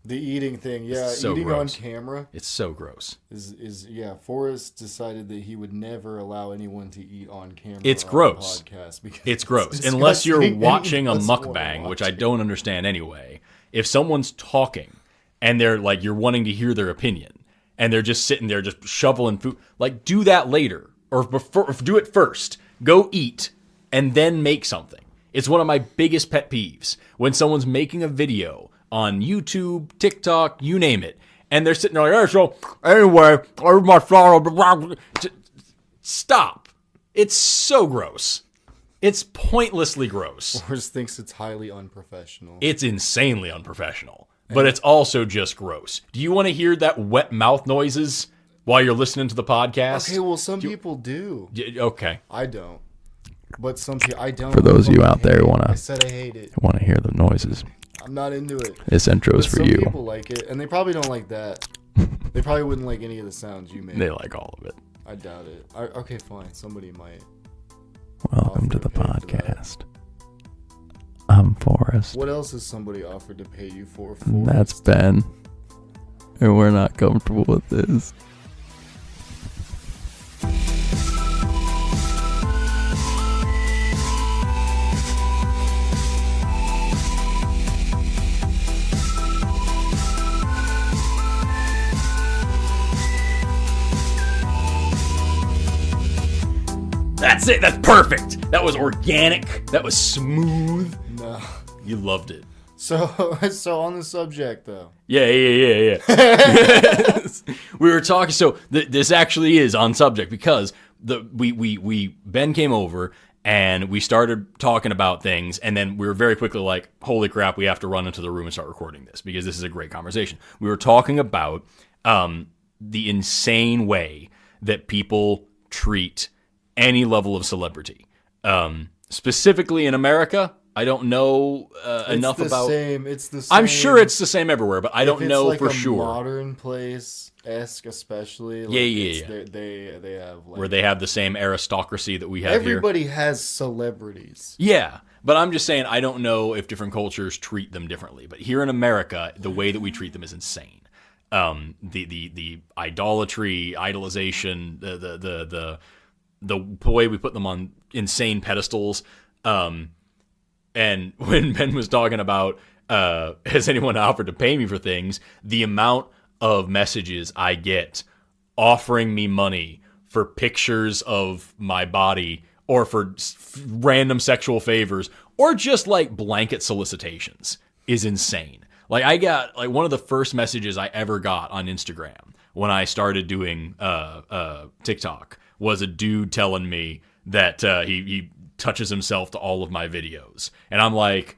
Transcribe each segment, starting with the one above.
The eating thing, yeah, so eating gross. on camera. It's so gross. Forrest decided that he would never allow anyone to eat on camera. It's or gross. On podcast because It's gross. disgusting Unless you're and he watching a doesn't wanna mukbang, watch which I it. don't understand anyway. If someone's talking and they're like, you're wanting to hear their opinion and they're just sitting there just shoveling food, like do that later or do it first. Go eat and then make something. It's one of my biggest pet peeves when someone's making a video on YouTube, TikTok, you name it, and they're sitting there like, hey, so anyway, here's my flower. Stop. It's so gross. It's pointlessly gross. Forrest thinks it's highly unprofessional. It's insanely unprofessional, but it's also just gross. Do you want to hear that wet mouth noises while you're listening to the podcast? Okay, well, some people do. Okay. I don't. But some people, I don't. For those of you out there who I said I hate it. want to hear the noises, I'm not into it. this intro is But for some you. people like it, and they probably don't like that. They probably wouldn't like any of the sounds you make. They like all of it. I doubt it. Okay, fine. Somebody might. Welcome to the Offer to pay for that. podcast. I'm Forrest. What else has somebody offered to pay you for? Forrest? That's Ben. And we're not comfortable with this. That's it. That's perfect. That was organic. That was smooth. No. You loved it. So on the subject though. Yeah. We were talking. So this actually is on subject because Ben came over and we started talking about things, and then we were very quickly like, "Holy crap, we have to run into the room and start recording this because this is a great conversation." We were talking about the insane way that people treat any level of celebrity, specifically in America. I don't know enough about. It's the same. I'm sure it's the same everywhere, but I don't know like for a sure. Modern place-esque, especially. Like Yeah. They have like, Where they have the same aristocracy that we have here. everybody has celebrities. Yeah, but I'm just saying I don't know if different cultures treat them differently. But here in America, the way that we treat them is insane. The idolatry, idolization, the way we put them on insane pedestals. And when Ben was talking about, has anyone offered to pay me for things, the amount of messages I get offering me money for pictures of my body or for random sexual favors or just like blanket solicitations is insane. Like I got like one of the first messages I ever got on Instagram when I started doing TikTok was a dude telling me that he touches himself to all of my videos. And I'm like,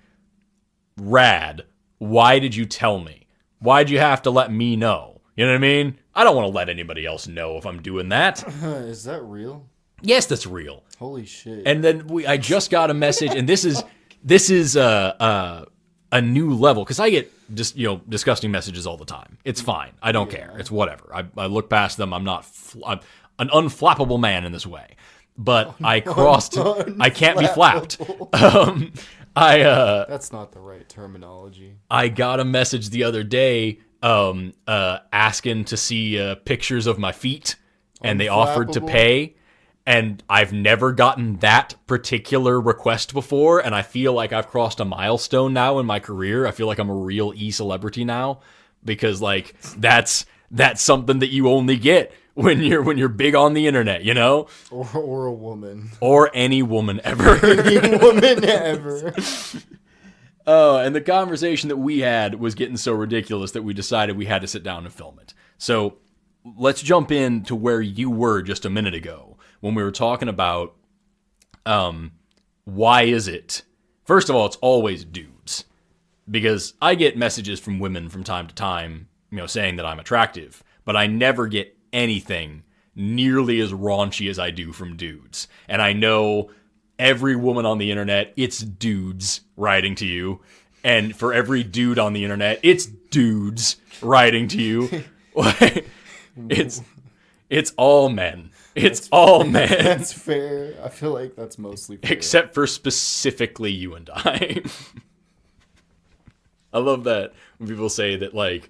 rad. Why did you tell me? Why'd you have to let me know? You know what I mean? I don't want to let anybody else know if I'm doing that. Is that real? Yes, that's real. Holy shit. And then I just got a message, and this is a new level because I get just disgusting messages all the time. It's fine. I don't care. It's whatever. I look past them. I'm an unflappable man in this way. But I crossed. I can't be flapped. That's not the right terminology. I got a message the other day asking to see pictures of my feet, and they offered to pay. And I've never gotten that particular request before, and I feel like I've crossed a milestone now in my career. I feel like I'm a real e-celebrity now because like that's something that you only get when you're big on the internet, you know? Or a woman. Or any woman ever. Any woman ever. Oh, and the conversation that we had was getting so ridiculous that we decided we had to sit down and film it. So let's jump in to where you were just a minute ago when we were talking about why is it? First of all, it's always dudes. Because I get messages from women from time to time, saying that I'm attractive, but I never get anything nearly as raunchy as I do from dudes. And I know every woman on the internet, it's dudes writing to you. And for every dude on the internet, it's dudes writing to you. It's all men. It's all men. That's fair. I feel like that's mostly fair. Except for specifically you and I. I love that when people say that, like,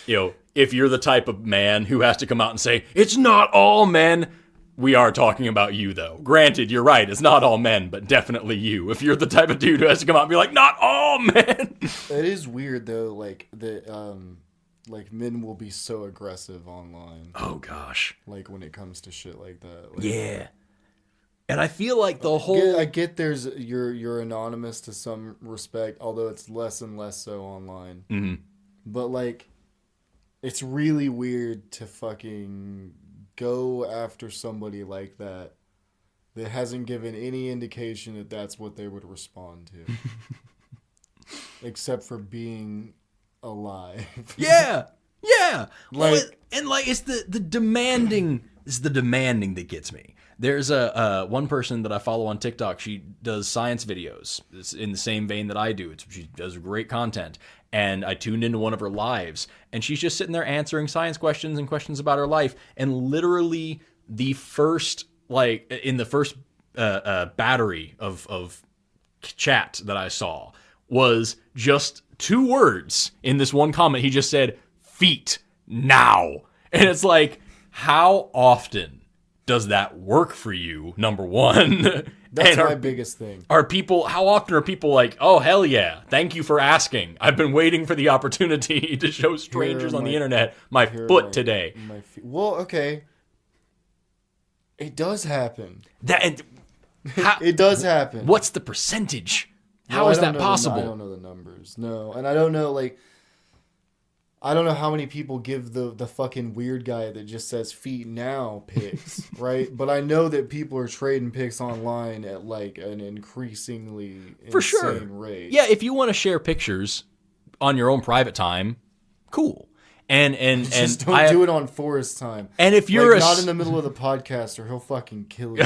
you know, if you're the type of man who has to come out and say, it's not all men, we are talking about you, though. Granted, you're right, it's not all men, but definitely you. If you're the type of dude who has to come out and be like, not all men. It is weird, though, like, like, men will be so aggressive online. Oh, gosh. Like, when it comes to shit like that. Like, Yeah. And I feel like the whole... I get there's... You're anonymous to some respect, although it's less and less so online. Mm-hmm. But, like, it's really weird to fucking go after somebody like that hasn't given any indication that that's what they would respond to. Except for being alive. Yeah. Yeah. Like, Well, and like it's the demanding that gets me. There's a one person that I follow on TikTok. She does science videos. It's in the same vein that I do. She does great content. And I tuned into one of her lives, and she's just sitting there answering science questions and questions about her life. And literally, the first battery of chat that I saw was just 2 words in this one comment. He just said, "feet now," and it's like, how often does that work for you? Number one. that's my biggest thing. How often are people like, oh, hell yeah, thank you for asking. I've been waiting for the opportunity to show strangers on the internet my foot today. Well, okay. It does happen. It does happen. What's the percentage? How is that possible? I don't know the numbers. No. And I don't know, like, I don't know how many people give the fucking weird guy that just says feet now pics, right? But I know that people are trading pics online at like an increasingly insane rate. Yeah, if you want to share pictures on your own private time, cool. And just don't do it on Forrest time. And if you're like, not in the middle of the podcast, or he'll fucking kill you.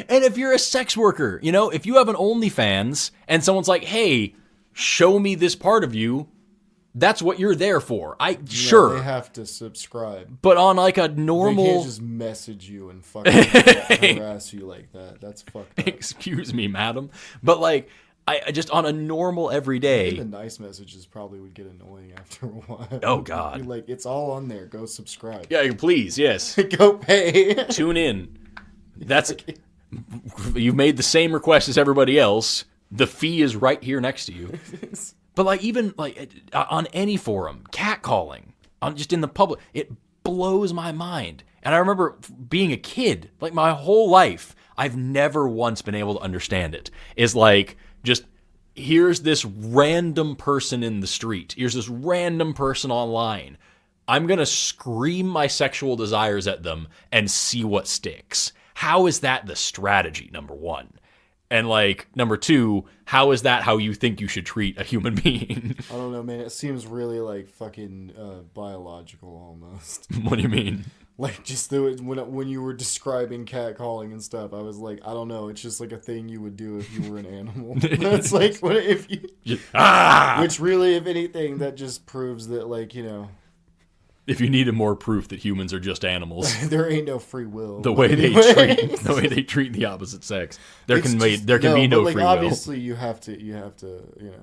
And if you're a sex worker, you know, if you have an OnlyFans and someone's like, "Hey, show me this part of you," that's what you're there for. Sure. They have to subscribe. But on like a normal... They can't just message you and fucking harass you like that. That's fucked up. Excuse me, madam. But like, I just on a normal everyday... The nice messages probably would get annoying after a while. Oh, God. You're like, it's all on there. Go subscribe. Yeah, please, yes. Go pay. Tune in. That's... You've made the same request as everybody else. The fee is right here next to you. But like even like on any forum, catcalling, on just in the public, it blows my mind. And I remember being a kid, like my whole life, I've never once been able to understand it. It's like just here's this random person in the street, here's this random person online. I'm gonna scream my sexual desires at them and see what sticks. How is that the strategy? Number one. And, like, number 2, how is that how you think you should treat a human being? I don't know, man. It seems really, like, fucking biological almost. What do you mean? Like, just when you were describing catcalling and stuff, I was like, I don't know. It's just, like, a thing you would do if you were an animal. It's like, what if you... Which really, if anything, that just proves that, like, you know... If you needed more proof that humans are just animals, there ain't no free will. The way they treat the opposite sex, there can be no free will. Obviously, you have to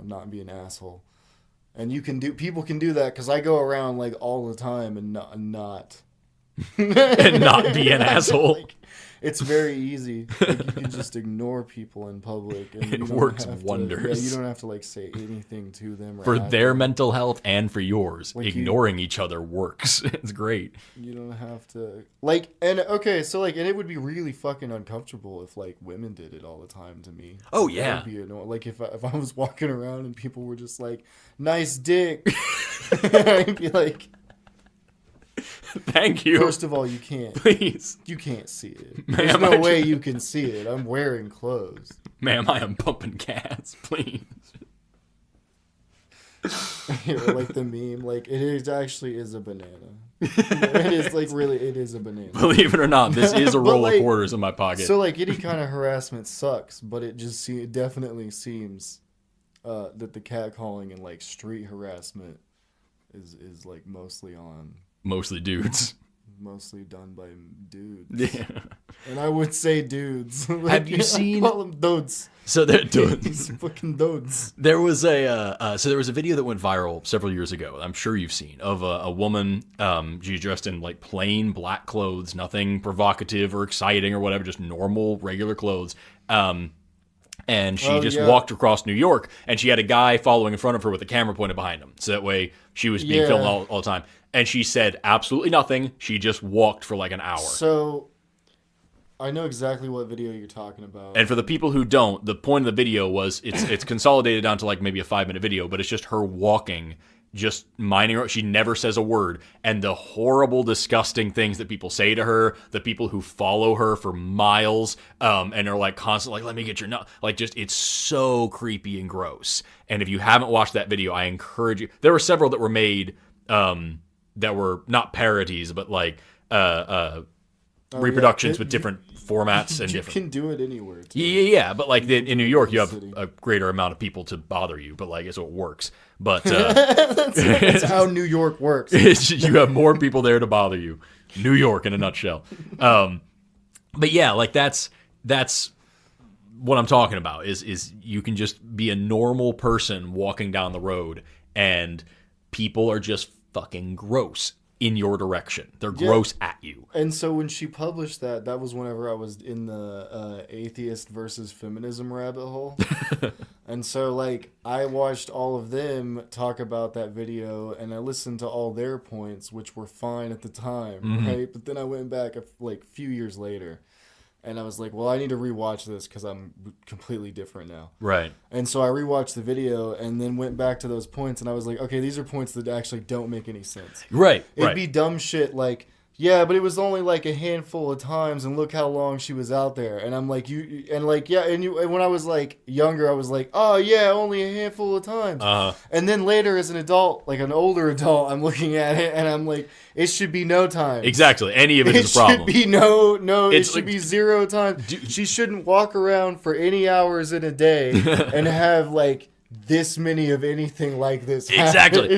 not be an asshole, and people can do that because I go around like all the time and not and not be an asshole. Like, it's very easy. Like, you can just ignore people in public, and it works wonders. You don't have to like say anything to them for their mental health and for yours. Like ignoring each other works. It's great. You don't have to like, and okay, so like, and it would be really fucking uncomfortable if like women did it all the time to me. Oh yeah. That would be annoying. Like if I was walking around and people were just like, "Nice dick," I'd be like. Thank you. First of all, you can't. Please. You can't see it. Ma'am, There's no way you can see it. I'm wearing clothes. Ma'am, I am pumping gas. Please. Like the meme. Like, actually is a banana. It is, like, really, it is a banana. Believe it or not, this is a roll of quarters in my pocket. So, like, any kind of harassment sucks, but it definitely seems that the catcalling and, like, street harassment is like, mostly on... Mostly dudes. mostly done by dudes. Yeah. And I would say dudes. Like, Have you seen? I call them dudes. So they're These fucking dudes. There was there was a video that went viral several years ago. I'm sure you've seen of a woman. She's dressed in like plain black clothes, nothing provocative or exciting or whatever, just normal regular clothes. And she just walked across New York, and she had a guy following in front of her with a camera pointed behind him, so that way she was being filmed all the time. And she said absolutely nothing. She just walked for like an hour. So I know exactly what video you're talking about. And for the people who don't, the point of the video was it's consolidated down to like maybe a 5-minute video, but it's just her walking, just minding her. She never says a word. And the horrible, disgusting things that people say to her, the people who follow her for miles, and are like constantly like, let me get your nut. Like, just, it's so creepy and gross. And if you haven't watched that video, I encourage you. There were several that were made that were not parodies, but like reproductions with different formats and different. You can do it anywhere. Too. Yeah. But like in New York, you have a greater amount of people to bother you. But like, so it works. But that's how New York works. You have more people there to bother you. New York in a nutshell. But yeah, like that's what I'm talking about. Is you can just be a normal person walking down the road, and people are just fucking gross in your direction. They're gross at you. And so when she published that was whenever I was in the atheist versus feminism rabbit hole. And so like I watched all of them talk about that video, and I listened to all their points, which were fine at the time, right? But then I went back like a few years later, and I was like, well, I need to rewatch this because I'm completely different now. Right. And so I rewatched the video and then went back to those points, and I was like, okay, these are points that actually don't make any sense. Right. It'd be dumb shit like, yeah, but it was only like a handful of times, and look how long she was out there. And I'm like, and when I was like younger, I was like, oh yeah, only a handful of times. And then later as an adult, like an older adult, I'm looking at it and I'm like, it should be no time. Exactly. Any of it is a problem. It should be no. It should be 0 times. She shouldn't walk around for any hours in a day and have like this many of anything like this. Exactly.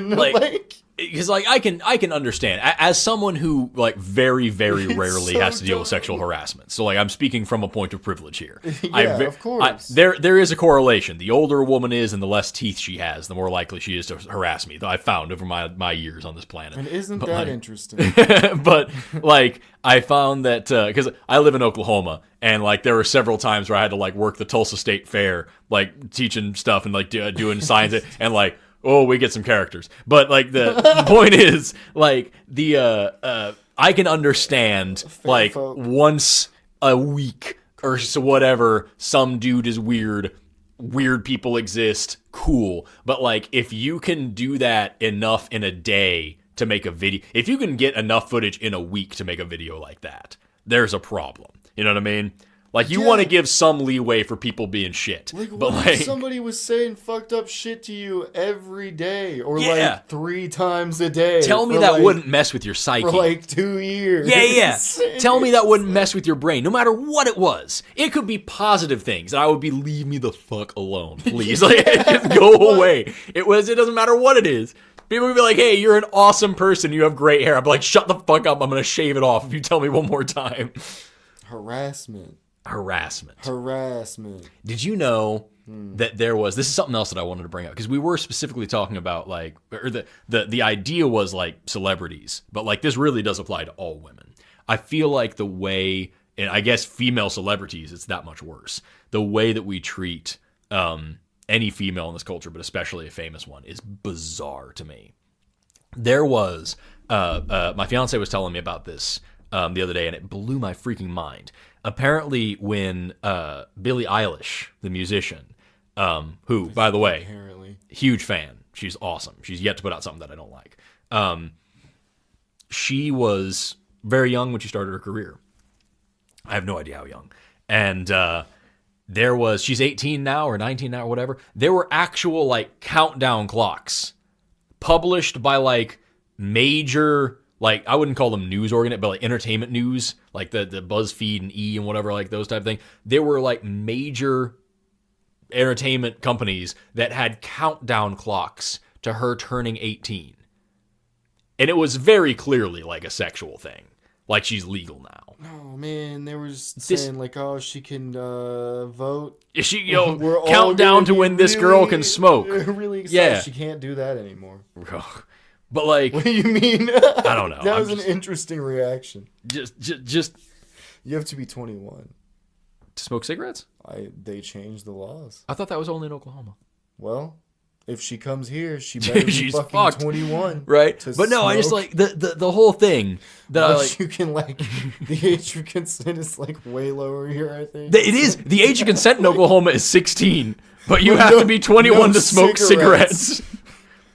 Because like I can understand as someone who like very very rarely has to deal with sexual harassment. So like I'm speaking from a point of privilege here. Of course. There is a correlation. The older a woman is and the less teeth she has, the more likely she is to harass me. Though I found over my years on this planet. And isn't that interesting? But like I found that because I live in Oklahoma, and like there were several times where I had to like work the Tulsa State Fair, like teaching stuff and like doing science and like. Oh, we get some characters. But, like, the point is, like, I can understand, like, once a week or so whatever, some dude is weird people exist, cool. But, like, if you can do that enough in a day to make a video, if you can get enough footage in a week to make a video like that, there's a problem. You know what I mean? Like, you want to give some leeway for people being shit. Like, but what if somebody was saying fucked up shit to you every day? Or, like, 3 times a day? Tell me that wouldn't mess with your psyche. For, like, 2 years. Yeah. Tell me that wouldn't mess with your brain, no matter what it was. It could be positive things, and I would be, leave me the fuck alone, please. Like, just go away. It doesn't matter what it is. People would be like, hey, you're an awesome person. You have great hair. I'd be like, shut the fuck up. I'm going to shave it off if you tell me one more time. Harassment. Did you know that there was, this is something else that I wanted to bring up, because we were specifically talking about like, or the idea was like celebrities, but like this really does apply to all women. I feel like the way, and I guess female celebrities, it's that much worse. The way that we treat any female in this culture, but especially a famous one, is bizarre to me. There was, my fiance was telling me about this the other day, and it blew my freaking mind. Apparently, when Billie Eilish, the musician, who, by the way, huge fan, she's awesome. She's yet to put out something that I don't like. She was very young when she started her career. I have no idea how young. And she's 18 now or 19 now or whatever. There were actual like countdown clocks published by like major, like I wouldn't call them news but like entertainment news, like the BuzzFeed and E and whatever, like those type of things. There were like major entertainment companies that had countdown clocks to her turning 18. And it was very clearly like a sexual thing. like she's legal now. Oh man, they were saying like, oh, she can vote. She We're all countdown gonna to be when this girl can smoke. Really excited. Yeah. She can't do that anymore. But like, What do you mean? I don't know. That was an interesting reaction. Just You have to be 21. to smoke cigarettes? They changed the laws. I thought that was only in Oklahoma. Well, if she comes here, she better be She's fucking fucked. 21. Right? to But no, I just smoke. like the whole thing that I But like. you can like the age of consent is like way lower here, I think. It is the age of consent in Oklahoma is 16, but you But have no- to be 21 no to smoke cigarettes. cigarettes.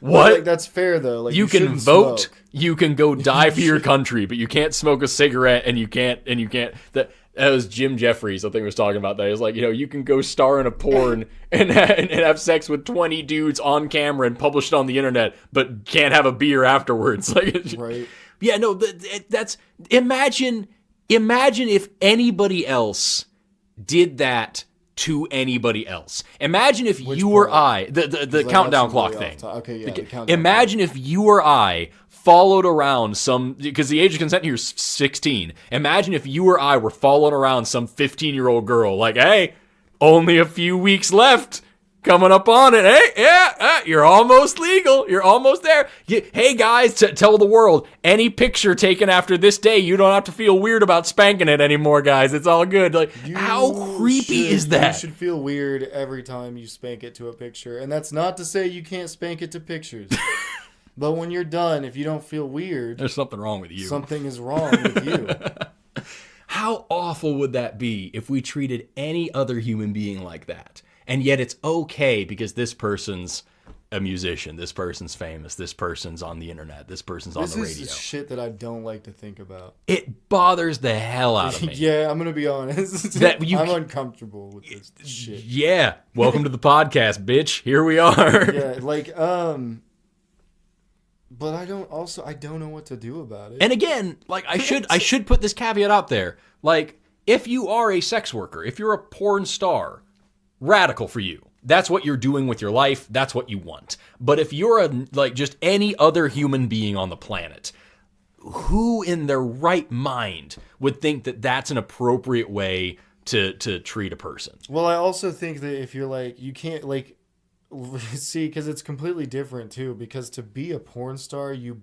But, What? like, that's fair though. Like you can shouldn't vote, smoke. you can go die for your country, but you can't smoke a cigarette, and you can't. That was Jim Jeffries, I think, was talking about that. It's like, you can go star in a porn and have sex with 20 dudes on camera and publish it on the internet, but can't have a beer afterwards. Like, Right. yeah, no, that's imagine if anybody else did that to anybody else. Imagine if Which you or part? I, the countdown clock thing. Okay, yeah. The countdown Imagine if you or I followed around because the age of consent here is 16. Imagine if you or I were following around some 15-year-old girl, like, hey, only a few weeks left. Coming up on it. Hey, yeah, you're almost legal. You're almost there. Hey, guys, tell the world, any picture taken after this day, you don't have to feel weird about spanking it anymore, guys. It's all good. Like, how creepy is that? You should feel weird every time you spank it to a picture. And that's not to say you can't spank it to pictures. But when you're done, if you don't feel weird, There's something wrong with you. something is wrong with you. How awful would that be if we treated any other human being like that? And yet it's okay because this person's a musician, this person's famous, this person's on the internet, this person's on the radio. This is shit that I don't like to think about. It bothers the hell out of me. Yeah, I'm going to be honest. That I'm uncomfortable with this shit. Yeah. Welcome to the podcast, bitch. Here we are. Yeah, like, but I don't know what to do about it. And again, like I should put this caveat out there. Like, if you are a sex worker, if you're a porn star, radical for you. That's what you're doing with your life. That's what you want. But if you're just any other human being on the planet, who in their right mind would think that that's an appropriate way to treat a person? Well, I also think that if you're like, you can't like, see, because it's completely different too. Because to be a porn star, you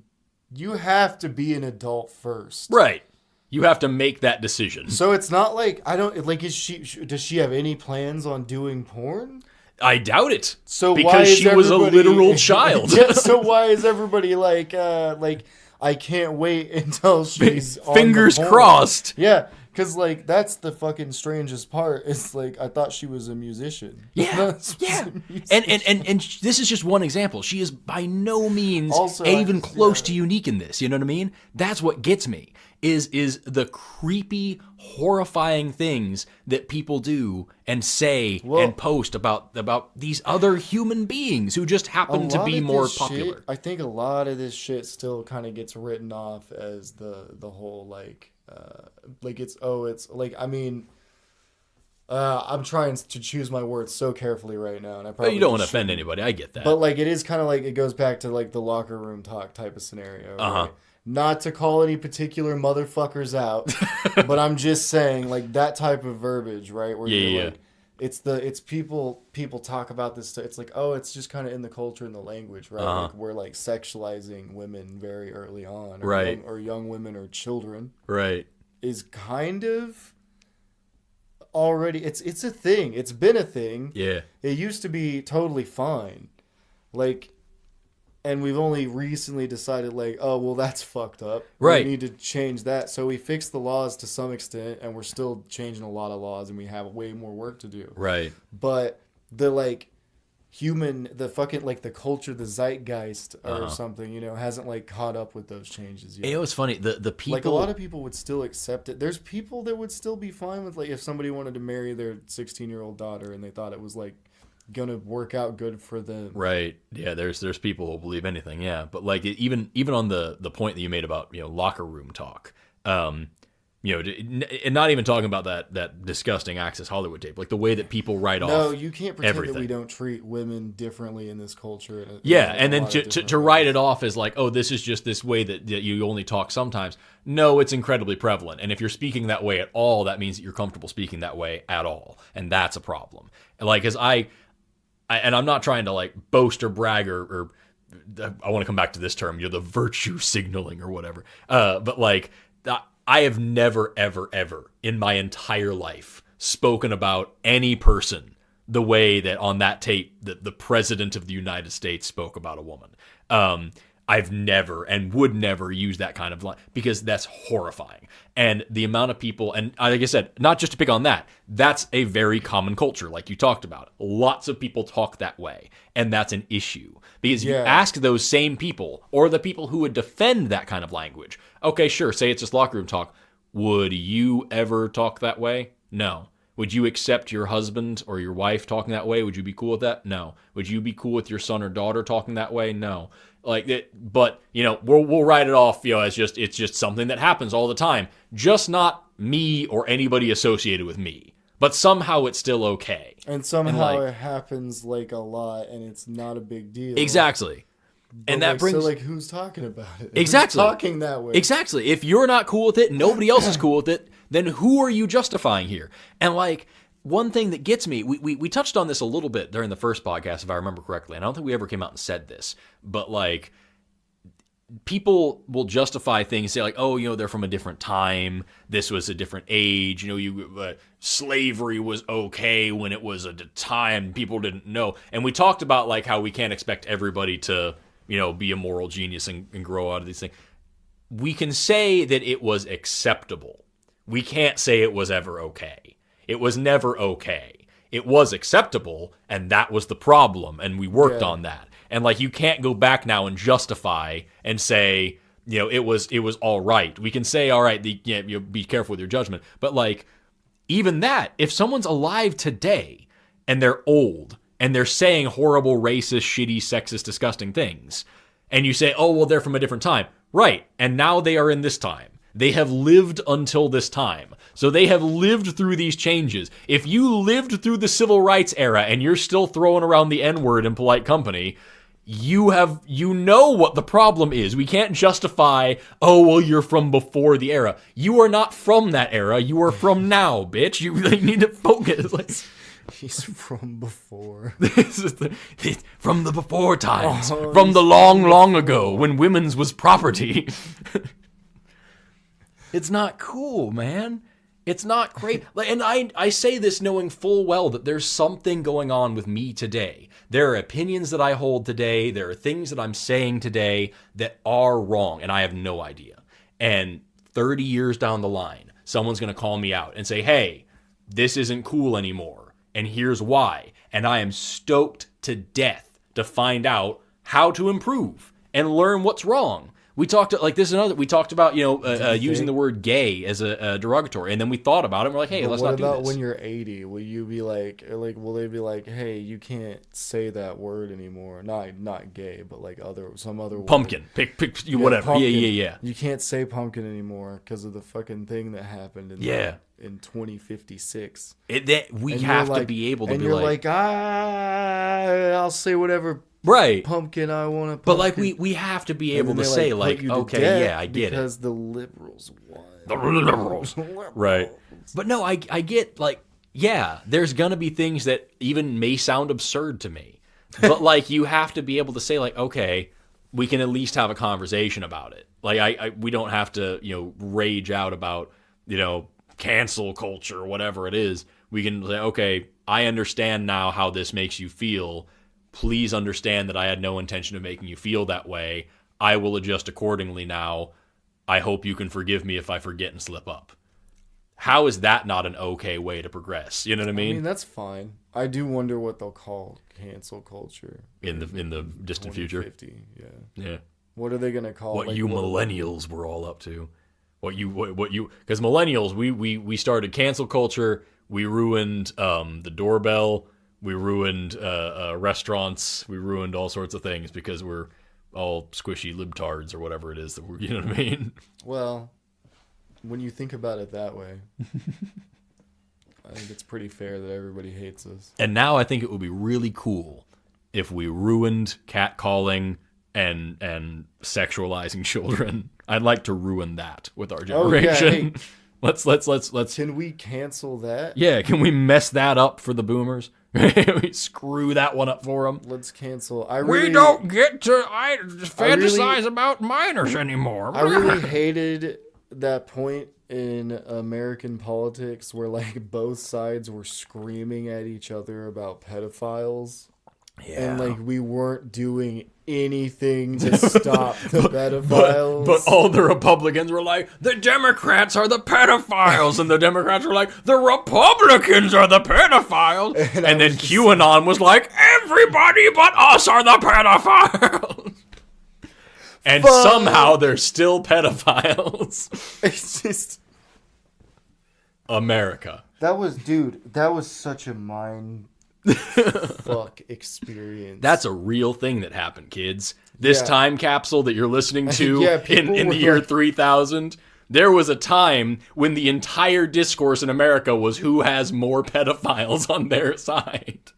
have to be an adult first, Right. You have to make that decision. So it's not like does she have any plans on doing porn? I doubt it. So because why is she was a everybody- literal child. Yeah, so why is everybody like I can't wait until she's on Fingers the porn. crossed. Yeah, because like that's the fucking strangest part. It's like I thought she was a musician. Yeah, yeah. And this is just one example. She is by no means Also, even close yeah. to unique in this. You know what I mean? That's what gets me. Is the creepy, horrifying things that people do and say and post about these other human beings who just happen to be more popular. Shit, I think a lot of this shit still kind of gets written off as the whole like it's like I mean. I'm trying to choose my words so carefully right now, and I probably You don't want to offend anybody. I get that. But like it is kind of like it goes back to like the locker room talk type of scenario. Right? Not to call any particular motherfuckers out, but I'm just saying like that type of verbiage, right? Where you're like, it's people talk about this stuff. It's like, oh, it's just kind of in the culture and the language, right? Like we're like sexualizing women very early on, or right? Young women or children, right? Is kind of already it's a thing. It's been a thing. Yeah. It used to be totally fine, like. And we've only recently decided, like, oh, well, that's fucked up. Right. We need to change that. So we fixed the laws to some extent, and we're still changing a lot of laws, and we have way more work to do. Right. But the, like, the culture, the zeitgeist or something, hasn't, like, caught up with those changes yet. It was funny. The people... Like, a lot of people would still accept it. There's people that would still be fine with, like, if somebody wanted to marry their 16-year-old daughter and they thought it was, like, gonna work out good for them. Right. Yeah, there's people who believe anything, yeah. But like even on the point that you made about, locker room talk, and not even talking about that disgusting Access Hollywood tape, like the way that people write off. No, you can't pretend everything. that we don't treat women differently in this culture. Yeah, and then to write it off as like, oh, this is just this way that you only talk sometimes. No, it's incredibly prevalent. And if you're speaking that way at all, that means that you're comfortable speaking that way at all. And that's a problem. Like, as and I'm not trying to like boast or brag or I want to come back to this term, the virtue signaling or whatever. But like, I have never, ever, ever in my entire life spoken about any person the way that on that tape that the president of the United States spoke about a woman. I've never and would never use that kind of line because that's horrifying. And the amount of people, and like I said, not just to pick on that, that's a very common culture, like you talked about. Lots of people talk that way, and that's an issue. Because you ask those same people, or the people who would defend that kind of language, okay, sure, say it's just locker room talk. Would you ever talk that way? No. Would you accept your husband or your wife talking that way? Would you be cool with that? No. Would you be cool with your son or daughter talking that way? No. Like it, but we'll write it off, as it's just something that happens all the time. Just not me or anybody associated with me. But somehow it's still okay. And somehow it happens like a lot, and it's not a big deal. Exactly. But and that brings who's talking about it? Exactly. Who's talking that way? Exactly. If you're not cool with it, nobody else is cool with it, then who are you justifying here? And like one thing that gets me, we touched on this a little bit during the first podcast, if I remember correctly, and I don't think we ever came out and said this, but like people will justify things, say like, oh, they're from a different time. This was a different age. Slavery was okay when it was a time people didn't know. And we talked about like how we can't expect everybody to, be a moral genius and grow out of these things. We can say that it was acceptable. We can't say it was ever okay. It was never okay. It was acceptable, and that was the problem, and we worked on that. And like you can't go back now and justify and say, it was all right. We can say, all right, be careful with your judgment. But like even that, if someone's alive today and they're old and they're saying horrible, racist, shitty, sexist, disgusting things, and you say, oh, well, they're from a different time. Right, and now they are in this time. They have lived until this time. So they have lived through these changes. If you lived through the civil rights era and you're still throwing around the N-word in polite company, you know what the problem is. We can't justify, oh, well, you're from before the era. You are not from that era. You are from now, bitch. You really need to focus. Like, he's from before. From the before times. From the long, long ago when women's was property. It's not cool, man. It's not great. And I say this knowing full well that there's something going on with me today. There are opinions that I hold today. There are things that I'm saying today that are wrong, and I have no idea. And 30 years down the line, someone's going to call me out and say, hey, this isn't cool anymore, and here's why. And I am stoked to death to find out how to improve and learn what's wrong. We talked we talked about using the word gay as a derogatory, and then we thought about it. And we're like, hey, let's not do this. What about when you're 80? Will you be like, will they be like, hey, you can't say that word anymore? Not gay, but like some other pumpkin, word. pick whatever. Pumpkin. Yeah. You can't say pumpkin anymore because of the fucking thing that happened in 2056. We have to be able to be like, I'll say whatever. Right, pumpkin. I want to. But like we have to be able to say like, okay, yeah, I get it because the liberals won. The liberals, right? But no, I get like, yeah, there's gonna be things that even may sound absurd to me, but like you have to be able to say like, okay, we can at least have a conversation about it. Like we don't have to rage out about cancel culture or whatever it is. We can say, okay, I understand now how this makes you feel. Please understand that I had no intention of making you feel that way. I will adjust accordingly now. I hope you can forgive me if I forget and slip up. How is that not an okay way to progress? You know what I mean? I mean, that's fine. I do wonder what they'll call cancel culture in the distant future. Yeah. What are they gonna call what you millennials were all up to? What you because millennials we started cancel culture. We ruined the doorbell. We ruined restaurants. We ruined all sorts of things because we're all squishy libtards or whatever it is that we're. You know what I mean? Well, when you think about it that way, I think it's pretty fair that everybody hates us. And now I think it would be really cool if we ruined catcalling and sexualizing children. I'd like to ruin that with our generation. Oh, yeah, hey. Let's. Can we cancel that? Yeah, can we mess that up for the boomers? We screw that one up for them. Let's cancel. We don't get to fantasize about minors anymore. I really hated that point in American politics where like both sides were screaming at each other about pedophiles. Yeah. And like we weren't doing anything to stop the pedophiles. But all the Republicans were like, the Democrats are the pedophiles, and the Democrats were like, the Republicans are the pedophiles. And then QAnon was like, everybody but us are the pedophiles. And somehow they're still pedophiles. It's just America. that was such a mind fuck experience. That's a real thing that happened, kids. This time capsule that you're listening to Yeah, in the year 3000, there was a time when the entire discourse in America was who has more pedophiles on their side.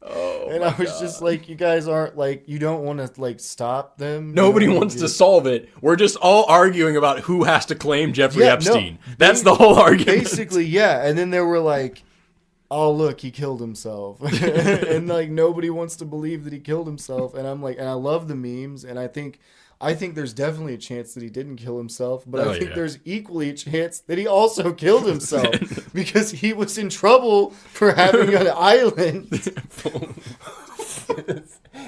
And I was just like, you guys aren't like, you don't want to like stop them. Nobody wants to solve it. We're just all arguing about who has to claim Jeffrey Epstein. No, That's the whole argument. Basically, yeah. And then they were like, oh, look, he killed himself. And like, nobody wants to believe that he killed himself. And I'm like, and I love the memes. And I think there's definitely a chance that he didn't kill himself, but I think there's equally a chance that he also killed himself because he was in trouble for having an island.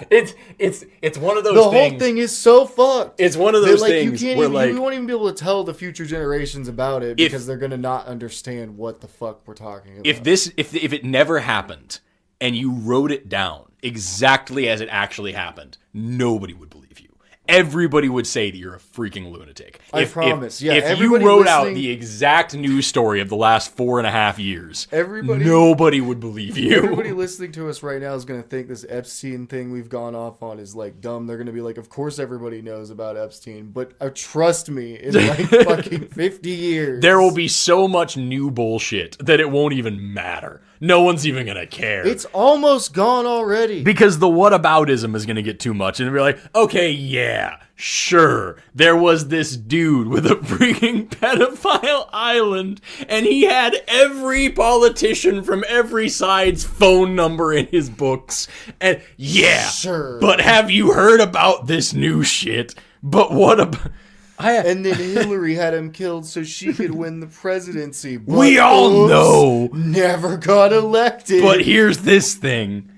It's one of those things. The whole thing is so fucked. It's one of those like, things you where like we won't even be able to tell the future generations about it because they're gonna not understand what the fuck we're talking about. If it never happened and you wrote it down exactly as it actually happened, nobody would believe you. Everybody would say that you're a freaking lunatic. I promise. Yeah, if you wrote out the exact news story of the last 4.5 years, nobody would believe you. Everybody listening to us right now is going to think this Epstein thing we've gone off on is like dumb. They're going to be like, of course everybody knows about Epstein, but trust me, in like fucking 50 years. There will be so much new bullshit that it won't even matter. No one's even going to care. It's almost gone already. Because the whataboutism is going to get too much. And they'll be like, okay, yeah, sure. There was this dude with a freaking pedophile island. And he had every politician from every side's phone number in his books. And yeah, sure. But have you heard about this new shit? But what about... And then Hillary had him killed so she could win the presidency. But we all know. Never got elected. But here's this thing.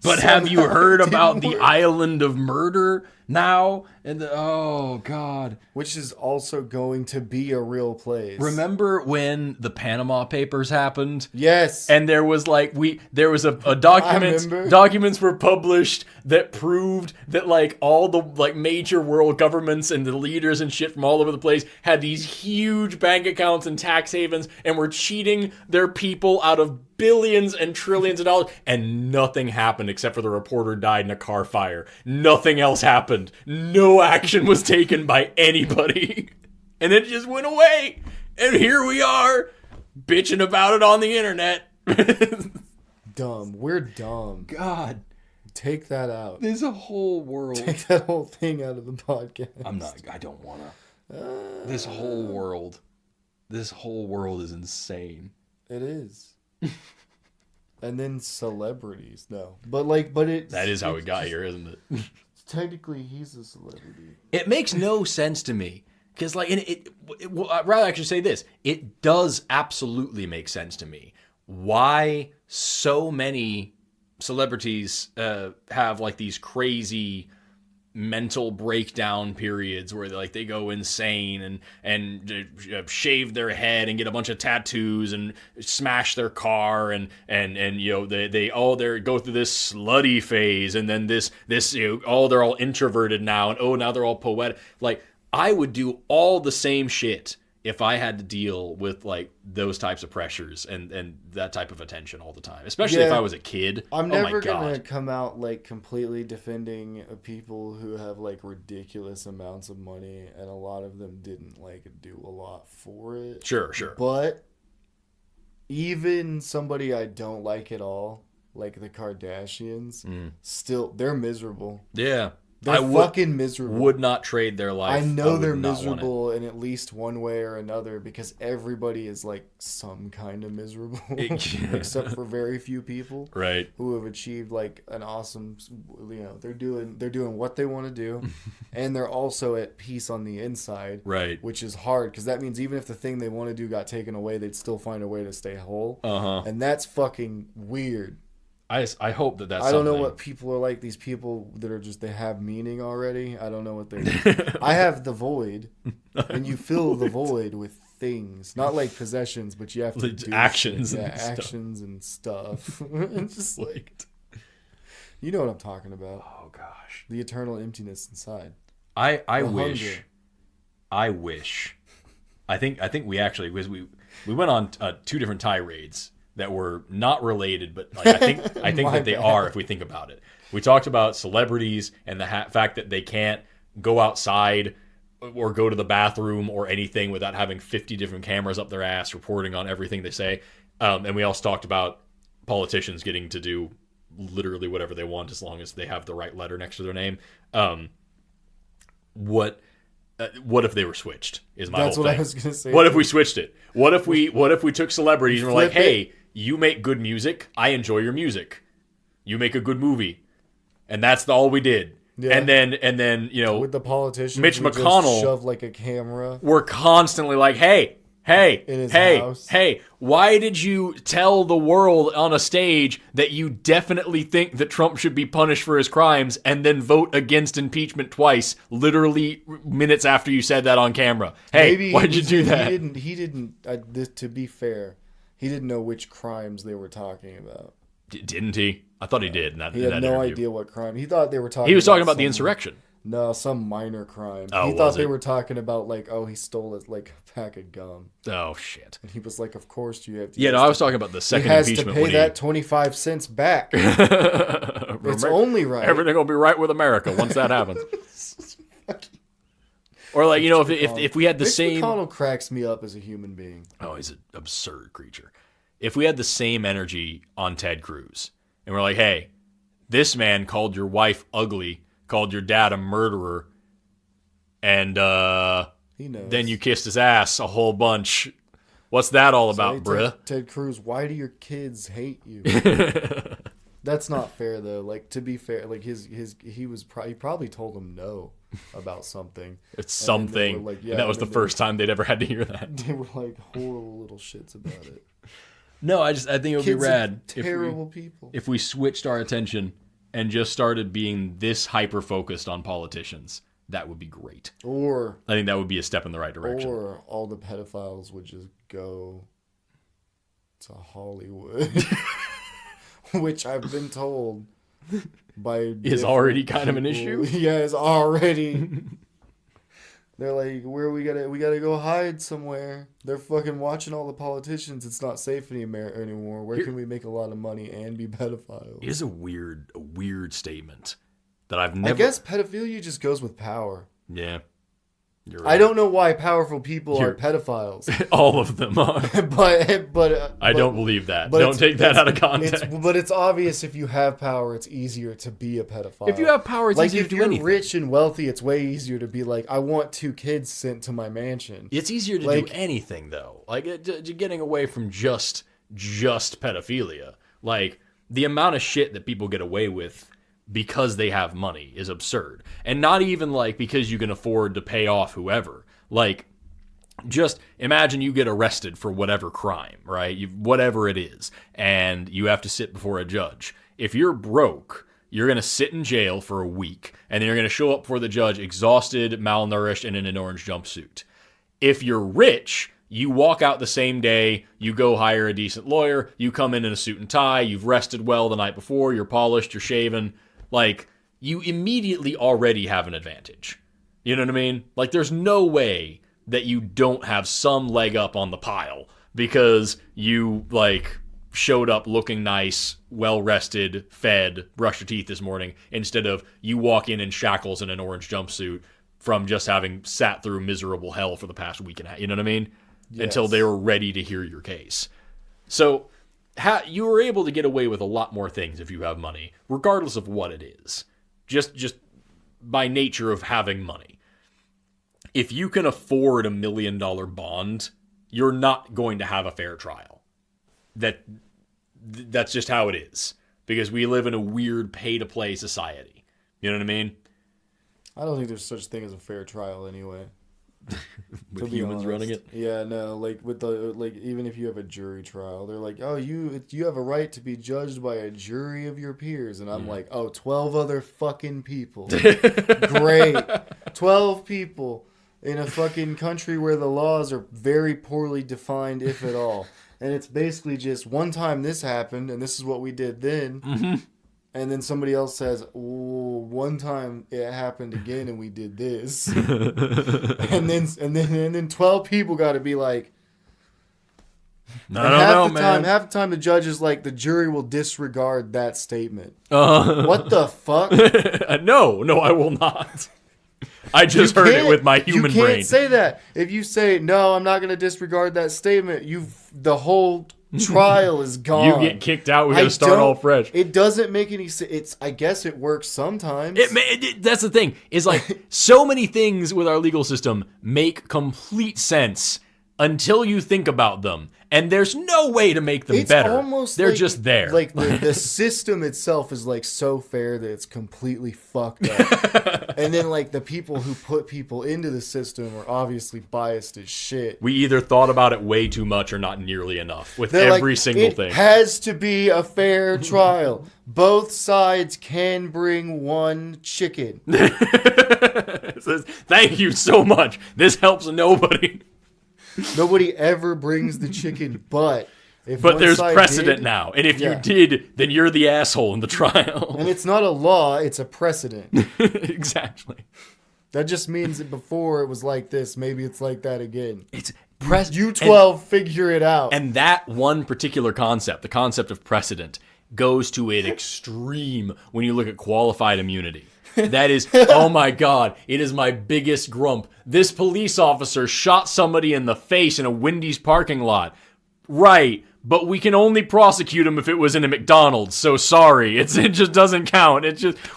But have you heard about the island of murder now? And oh God, which is also going to be a real place. Remember when the Panama Papers happened? Yes. And there was like a documents were published that proved that like all the like major world governments and the leaders and shit from all over the place had these huge bank accounts and tax havens and were cheating their people out of billions and trillions of dollars, and nothing happened except for the reporter died in a car fire. Nothing else happened. No action was taken by anybody. And it just went away. And here we are, bitching about it on the internet. Dumb. We're dumb. God. Take that out. There's a whole world. Take that whole thing out of the podcast. I don't want to. This whole world is insane. It is. And then celebrities. No. That is how we got here, isn't it? Technically, he's a celebrity. It makes no sense to me. Because, like, I'd rather actually say this. It does absolutely make sense to me. Why so many celebrities have, like, these crazy mental breakdown periods where they go insane and shave their head and get a bunch of tattoos and smash their car and you know they go through this slutty phase and then this you know, they're all introverted now and now they're all poetic. Like, I would do all the same shit if I had to deal with like those types of pressures and that type of attention all the time, especially if I was a kid. I'm oh never my God. gonna come out like completely defending people who have like ridiculous amounts of money, and a lot of them didn't like do a lot for it. Sure. But even somebody I don't like at all, like the Kardashians, still they're miserable. Yeah. They're fucking miserable. Would not trade their life. I know they're miserable in at least one way or another because everybody is like some kind of miserable, except for very few people, right? Who have achieved like an awesome, they're doing what they want to do, and they're also at peace on the inside, right? Which is hard because that means even if the thing they want to do got taken away, they'd still find a way to stay whole. And that's fucking weird. I hope that's I don't know what people are like. These people that are just, they have meaning already. I don't know what they I have the void, and you fill the void with things. Not like possessions, but you have to do actions. Yeah, actions and stuff. It's just like, you know what I'm talking about. Oh, gosh. The eternal emptiness inside. I wish. I think we actually, because we went on 2 different tirades that were not related, but like, I think that they are if we think about it. We talked about celebrities and the fact that they can't go outside or go to the bathroom or anything without having 50 different cameras up their ass reporting on everything they say. And we also talked about politicians getting to do literally whatever they want as long as they have the right letter next to their name. What if they were switched? Is my whole thing. That's what I was gonna say. What if we switched it? What if we took celebrities and we're like, hey, you make good music. I enjoy your music. You make a good movie, and that's all we did. Yeah. And then with the politicians, Mitch McConnell just shove like a camera. We're constantly like, hey, house. why did you tell the world on a stage that you definitely think that Trump should be punished for his crimes, and then vote against impeachment twice, literally minutes after you said that on camera? Hey, why'd you do that? He didn't. To be fair, he didn't know which crimes they were talking about. Didn't he? I thought he did. He had no idea what crime. He thought they were talking. He was talking about the insurrection. No, some minor crime. Oh, he thought they were talking about like, he stole it like a pack of gum. Oh shit! And he was like, "Of course you have to." Yeah, no, I was talking about the second impeachment. He has to pay that 25 cents back. It's only right. Everything will be right with America once that happens. Or like, if we had the same. Mitch McConnell cracks me up as a human being. Oh, he's an absurd creature. If we had the same energy on Ted Cruz, and we're like, hey, this man called your wife ugly, called your dad a murderer, and he knows. Then you kissed his ass a whole bunch. What's that all about, bruh? Ted Cruz, why do your kids hate you? That's not fair though. Like, to be fair, like he probably told them no about something. It's something. Like, yeah, and that was the first time they'd ever had to hear that. They were like horrible little shits about it. No, I think it would be rad. Terrible people. If we switched our attention and just started being this hyper focused on politicians, that would be great. Or I think that would be a step in the right direction. Or all the pedophiles would just go to Hollywood, which I've been told by is already kind of an issue. Yeah, it's already. They're like, where we gotta go hide somewhere. They're fucking watching all the politicians. It's not safe anymore. Where can we make a lot of money and be pedophiles? It is a weird statement that I've never. I guess pedophilia just goes with power. Yeah, you're right. I don't know why powerful people are pedophiles. All of them are, but I don't believe that. Don't take that out of context. But it's obvious if you have power, it's easier to be a pedophile. If you have power, it's easier to do anything. If you're rich and wealthy, it's way easier to be like, I want 2 kids sent to my mansion. It's easier to do anything though. Like getting away from just pedophilia. Like the amount of shit that people get away with because they have money is absurd. And not even like because you can afford to pay off whoever. Like, just imagine you get arrested for whatever crime, right? Whatever it is, and you have to sit before a judge. If you're broke, you're going to sit in jail for a week, and then you're going to show up before the judge exhausted, malnourished, and in an orange jumpsuit. If you're rich, you walk out the same day, you go hire a decent lawyer, you come in a suit and tie, you've rested well the night before, you're polished, you're shaven. Like, you immediately already have an advantage. You know what I mean? Like, there's no way that you don't have some leg up on the pile because you like showed up looking nice, well rested, fed, brushed your teeth this morning, instead of you walk in shackles in an orange jumpsuit from just having sat through miserable hell for the past week and a half. You know what I mean? Yes. Until they were ready to hear your case. So you were able to get away with a lot more things if you have money, regardless of what it is. Just by nature of having money. If you can afford $1 million bond, you're not going to have a fair trial. That's just how it is. Because we live in a weird pay-to-play society. You know what I mean? I don't think there's such thing as a fair trial anyway. With humans running it? Yeah, no, like with the even if you have a jury trial, they're like, "Oh, you have a right to be judged by a jury of your peers." And I'm like, "Oh, 12 other fucking people." Great. 12 people in a fucking country where the laws are very poorly defined, if at all. And it's basically just one time this happened and this is what we did then. Mm-hmm. And then somebody else says, "Oh, one time it happened again, and we did this." and then 12 people got to be like, I don't know, man. Half the time, the judge is like, the jury will disregard that statement. What the fuck? No, I will not. I just heard it with my human brain. You can't say that. If you say, "No, I'm not going to disregard that statement," the whole trial is gone. You get kicked out. We got to start all fresh. It doesn't make any sense. I guess it works sometimes. That's the thing. Is like so many things with our legal system make complete sense until you think about them, and there's no way to make them better. Almost they're just there. Like the system itself is like so fair that it's completely fucked up. And then like the people who put people into the system are obviously biased as shit. We either thought about it way too much or not nearly enough with every single thing. It has to be a fair trial. Both sides can bring one chicken. Thank you so much. This helps nobody. Nobody ever brings the chicken, but there's precedent now. And if you did, then you're the asshole in the trial. And it's not a law, it's a precedent. Exactly. That just means that before it was like this, maybe it's like that again. It's you 12 figure it out. And that one particular concept, the concept of precedent, goes to an extreme when you look at qualified immunity. That is, oh my God, it is my biggest grump. This police officer shot somebody in the face in a Wendy's parking lot. Right, but we can only prosecute him if it was in a McDonald's, so sorry. It just doesn't count.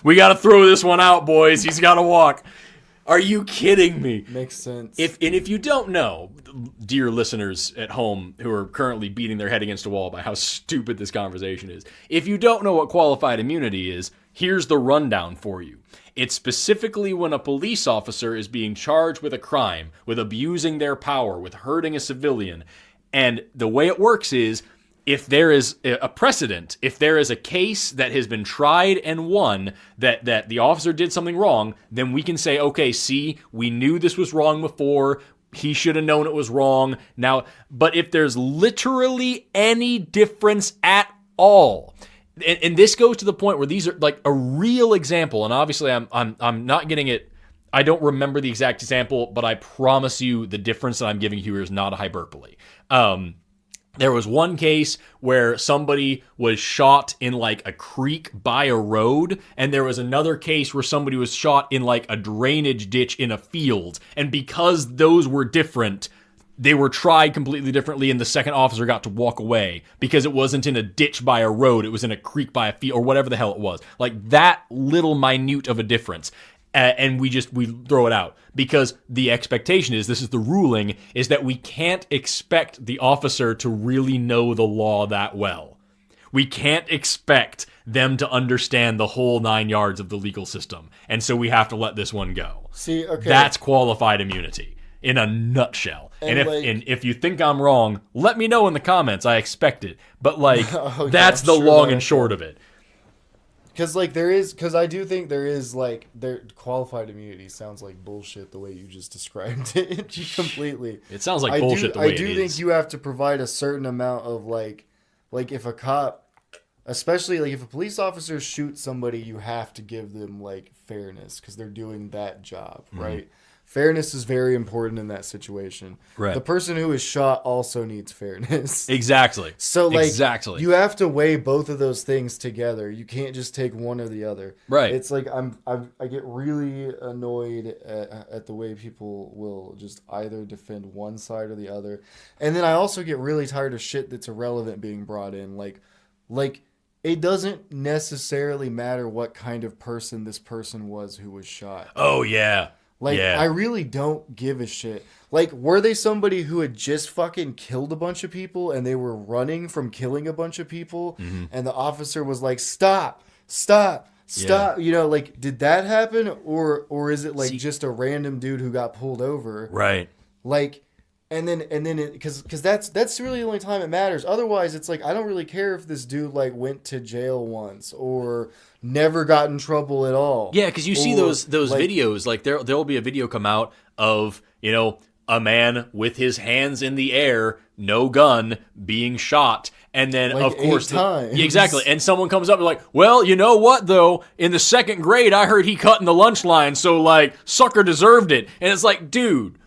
We gotta throw this one out, boys. He's gotta walk. Are you kidding me? Makes sense. If you don't know, dear listeners at home who are currently beating their head against a wall by how stupid this conversation is, if you don't know what qualified immunity is, here's the rundown for you. It's specifically when a police officer is being charged with a crime, with abusing their power, with hurting a civilian. And the way it works is, if there is a precedent, if there is a case that has been tried and won that the officer did something wrong, then we can say, okay, see, we knew this was wrong before. He should have known it was wrong. Now, but if there's literally any difference at all, and this goes to the point where these are like a real example, and obviously I'm not getting it. I don't remember the exact example, but I promise you the difference that I'm giving you here is not a hyperbole. There was one case where somebody was shot in like a creek by a road, and there was another case where somebody was shot in like a drainage ditch in a field. And because those were different, they were tried completely differently, and the second officer got to walk away because it wasn't in a ditch by a road, it was in a creek by a field, or whatever the hell it was. Like that little minute of a difference. And we throw it out because the expectation is, this is the ruling, is that we can't expect the officer to really know the law that well. We can't expect them to understand the whole 9 yards of the legal system. And so we have to let this one go. See, okay. That's qualified immunity in a nutshell. And if you think I'm wrong, let me know in the comments. I expect it. But like, that's the long and short of it. Because I do think there is qualified immunity sounds like bullshit the way you just described it completely. It sounds like bullshit the way it is. I do think you have to provide a certain amount of like if a cop, especially like if a police officer shoots somebody, you have to give them like fairness because they're doing that job, right? Fairness is very important in that situation. Right. The person who is shot also needs fairness. Exactly. So, like, exactly. you have to weigh both of those things together. You can't just take one or the other. Right. It's like I get really annoyed at the way people will just either defend one side or the other. And then I also get really tired of shit that's irrelevant being brought in. Like it doesn't necessarily matter what kind of person this person was who was shot. Oh, yeah. Like, I really don't give a shit. Like, were they somebody who had just fucking killed a bunch of people and they were running from killing a bunch of people and the officer was like, stop. Yeah. You know, like, did that happen? Or is it like just a random dude who got pulled over? Right. Like, and then because that's really the only time it matters. Otherwise, it's like, I don't really care if this dude like went to jail once or never got in trouble at all. Yeah, because you see those like, videos, like there'll be a video come out of, you know, a man with his hands in the air, no gun, being shot, and then like of course, 8 times. Exactly, and someone comes up and like, well, you know what though? In the 2nd grade, I heard he cut in the lunch line, so like, sucker deserved it, and it's like, dude.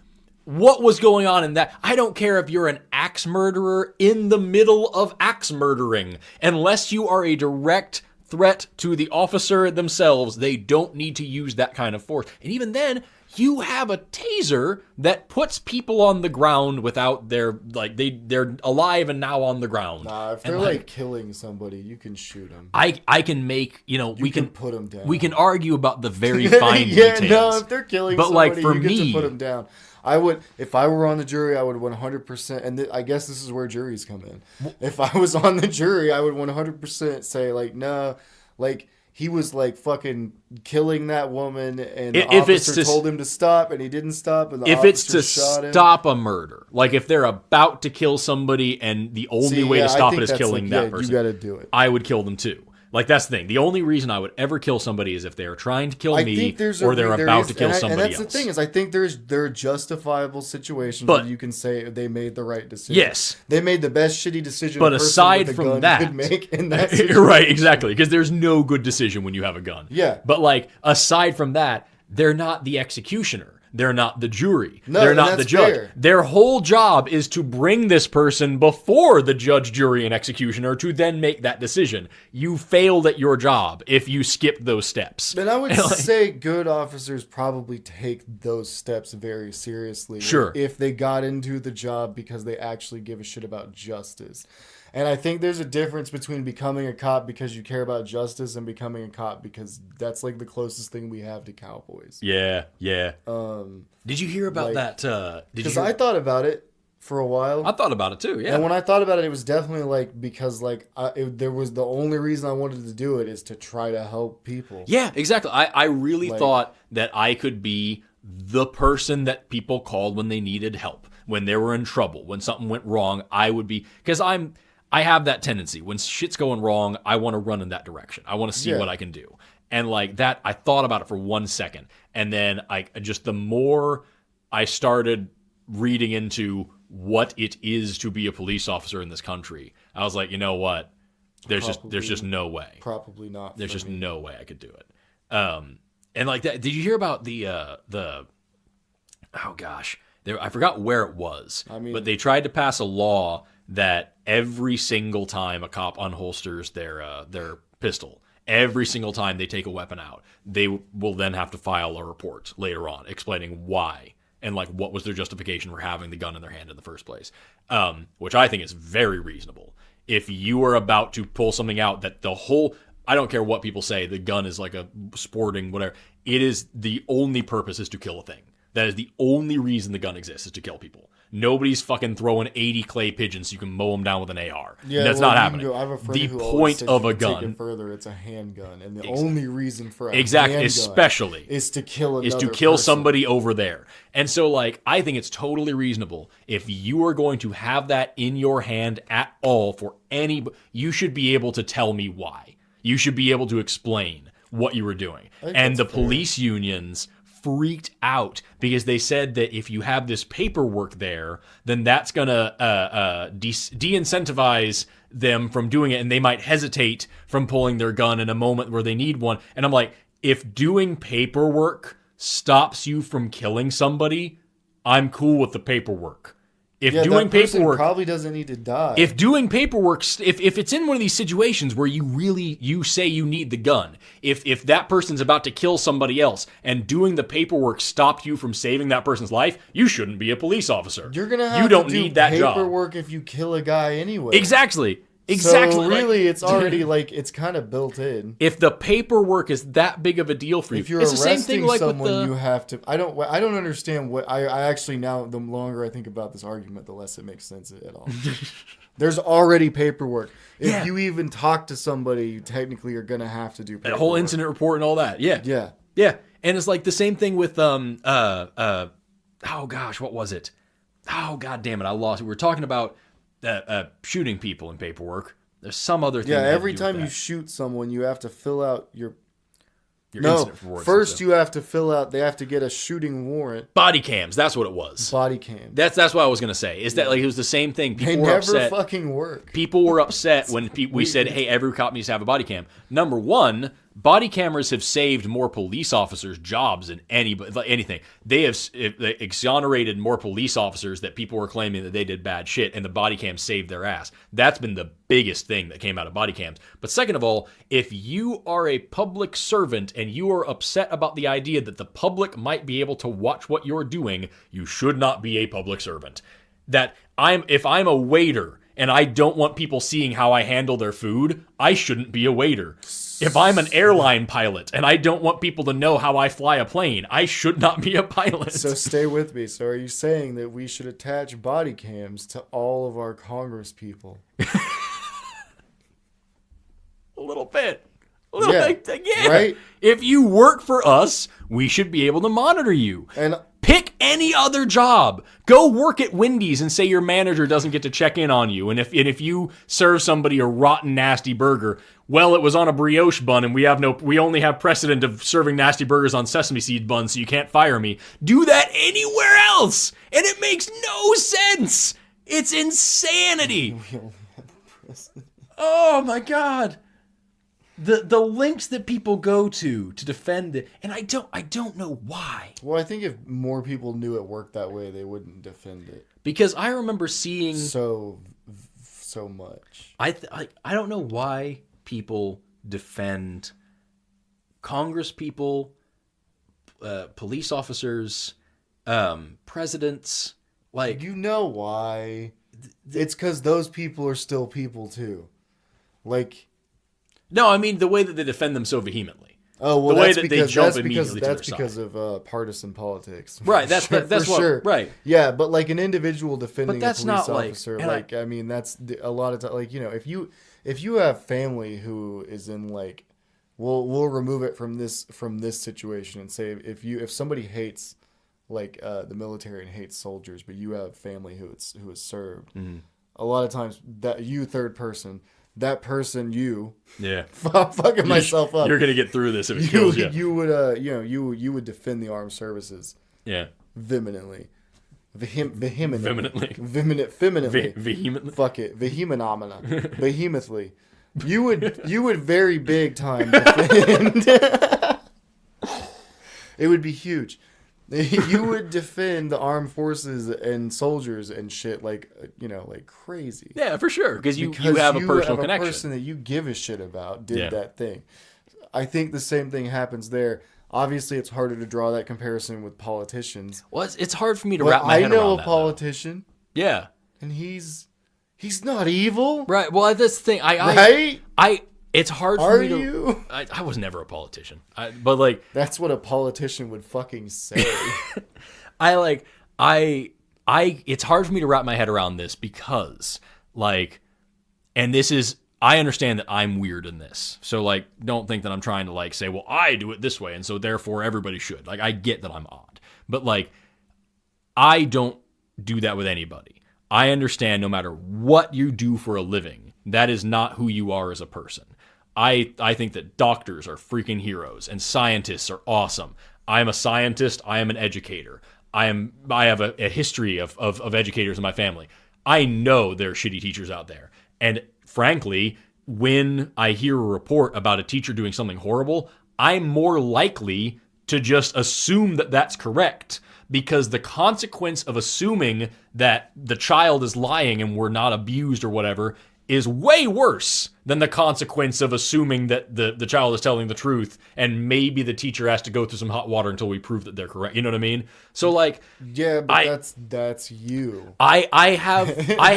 What was going on in that? I don't care if you're an axe murderer in the middle of axe murdering. Unless you are a direct threat to the officer themselves, they don't need to use that kind of force. And even then, you have a taser that puts people on the ground without their, like, they're alive and now on the ground. Nah, if they're like killing somebody, you can shoot them. I can make, you know, we can put them down. We can argue about the very fine details. No, if they're killing somebody, like for you get me, to put them down. I would, if I were on the jury, I would 100%, and I guess this is where juries come in. If I was on the jury, I would 100% say, like, no, like, he was, like, fucking killing that woman, and the officer told him to stop, and he didn't stop, and the officer shot him. Stop a murder. Like, if they're about to kill somebody, and the only way to stop it is killing that person. You gotta do it. I would kill them, too. Like, that's the thing. The only reason I would ever kill somebody is if they are trying to kill me or they're about to kill somebody else. And that's the thing is, I think there are justifiable situations where you can say they made the right decision. Yes. They made the best shitty decision but a person aside with a from gun that, could make in that situation. Right, exactly. Because there's no good decision when you have a gun. Yeah. But, like, aside from that, they're not the executioner. They're not the jury. No, they're not the judge. Fair. Their whole job is to bring this person before the judge, jury, and executioner to then make that decision. You failed at your job if you skipped those steps. And I would say good officers probably take those steps very seriously. Sure. If they got into the job because they actually give a shit about justice. And I think there's a difference between becoming a cop because you care about justice and becoming a cop because that's like the closest thing we have to cowboys. Yeah. Did you hear about that? Because I thought about it for a while. I thought about it too, yeah. And when I thought about it, it was definitely like because like there was the only reason I wanted to do it is to try to help people. Yeah, exactly. I really thought that I could be the person that people called when they needed help, when they were in trouble, when something went wrong. I would be, because I have that tendency. When shit's going wrong, I want to run in that direction. I want to see what I can do. And like that, I thought about it for 1 second. And then the more I started reading into what it is to be a police officer in this country, I was like, you know what? There's just no way. Probably not. There's just no way I could do it. And like that, did you hear about the oh gosh, I forgot where it was. But they tried to pass a law that every single time a cop unholsters their pistol, every single time they take a weapon out, they will then have to file a report later on explaining why and like what was their justification for having the gun in their hand in the first place, which I think is very reasonable. If you are about to pull something out that I don't care what people say, the gun is like a sporting whatever, it is the only purpose is to kill a thing. That is the only reason the gun exists, is to kill people. Nobody's fucking throwing 80 clay pigeons so you can mow them down with an AR. Yeah, that's not happening. I have a friend the who point says of a take gun, it further, it's a handgun, and the only reason for a handgun especially is to kill another person. Somebody over there. And so, like, I think it's totally reasonable if you are going to have that in your hand at all for any. You should be able to tell me why. You should be able to explain what you were doing. And the police unions freaked out because they said that if you have this paperwork there, then that's going to de-incentivize them from doing it, and they might hesitate from pulling their gun in a moment where they need one. And I'm like, if doing paperwork stops you from killing somebody, I'm cool with the paperwork. If Yeah, doing that person paperwork probably doesn't need to die. if doing paperwork, if it's in one of these situations where you say you need the gun, if that person's about to kill somebody else and doing the paperwork stopped you from saving that person's life, you shouldn't be a police officer. You're gonna have you don't to do need that paperwork job. if you kill a guy anyway. Exactly. So Like, really, it's already like it's kind of built in. if the paperwork is that big of a deal for you, If you're it's the same arresting thing like someone, with the, you have to. I don't understand what I actually now. The longer I think about this argument, the less it makes sense at all. There's already paperwork. If Yeah. you even talk to somebody, you technically are gonna have to do paperwork. that whole incident report and all that. Yeah. Yeah. Yeah. And it's like the same thing with oh gosh, what was it? Oh god damn it, I lost it. We were talking about shooting people in paperwork. There's some other thing. Yeah. that had to Every do time with you that. shoot someone, you have to fill out your Incident reports First and you have to fill out. They have to get a shooting warrant. body cams. That's what it was. Body cam. That's what I was gonna say. Is that like it was the same thing? They People were never upset. fucking work. People were upset when we said, "Hey, every cop needs to have a body cam." Number one, body cameras have saved more police officers' jobs than anything. They have exonerated more police officers that people were claiming that they did bad shit, and the body cam saved their ass. That's been the biggest thing that came out of body cams. But second of all, if you are a public servant and you are upset about the idea that the public might be able to watch what you're doing, you should not be a public servant. If I'm a waiter and I don't want people seeing how I handle their food, I shouldn't be a waiter. If I'm an airline pilot and I don't want people to know how I fly a plane, I should not be a pilot. So stay with me. So are you saying that we should attach body cams to all of our Congress people? A little bit. A little Yeah, bit, yeah. right? If you work for us, we should be able to monitor you. And Pick any other job. Go work at Wendy's and say your manager doesn't get to check in on you. And if you serve somebody a rotten, nasty burger, well, it was on a brioche bun, and we only have precedent of serving nasty burgers on sesame seed buns, so you can't fire me. Do that anywhere else, and it makes no sense. It's insanity. Oh my god. The links that people go to defend it, and I don't know why. well, I think if more people knew it worked that way, they wouldn't defend it Because I remember seeing so much. I don't know why people defend Congress people, police officers, presidents. Like, You know why? It's because those people are still people too. Like, no, I mean the way that they defend them so vehemently. oh well, The way that's that they because jump that's immediately to because their that's because of partisan politics. Right, that's For what sure. right. Yeah, but like an individual defending But that's a police not, like- officer, and like I mean, that's a lot of time. Like, you know, if you have family who is in like, we'll remove it from this situation and say if somebody hates like the military and hates soldiers, but you have family who has served, Mm-hmm. a lot of times that you third person. That person, Yeah. fucking myself up. You're gonna get through this if it You kills you. you would you would defend the armed services Yeah. vehemently, Vehemently. vehemently. Vehemently. Fuck it, vehemently. You would very big time defend. It would be huge. You would defend the armed forces and soldiers and shit like like crazy. Yeah, for sure. Because you Because have a personal a connection. person that you give a shit about did Yeah. that thing. I think the same thing happens there. Obviously, it's harder to draw that comparison with politicians. Well, it's hard for me to But wrap my I head know around a that. politician, Though. Yeah. and he's not evil, Right. Well, that's the thing. right? It's hard for Are me to. you? I was never a politician. But like, That's what a politician would fucking say. it's hard for me to wrap my head around this because like, and this is, I understand that I'm weird in this. So like, don't think that I'm trying to like say, well, I do it this way. And so therefore everybody should. Like, I get that I'm odd, but like, I don't do that with anybody. I understand no matter what you do for a living, that is not who you are as a person. I think that doctors are freaking heroes and scientists are awesome. I am a scientist. I am an educator. I have a history of educators in my family. I know there are shitty teachers out there. And frankly, when I hear a report about a teacher doing something horrible, I'm more likely to just assume that that's correct, because the consequence of assuming that the child is lying and we're not abused or whatever is way worse than the consequence of assuming that the child is telling the truth, and maybe the teacher has to go through some hot water until we prove that they're correct. You know what I mean? So like, yeah, but that's you. I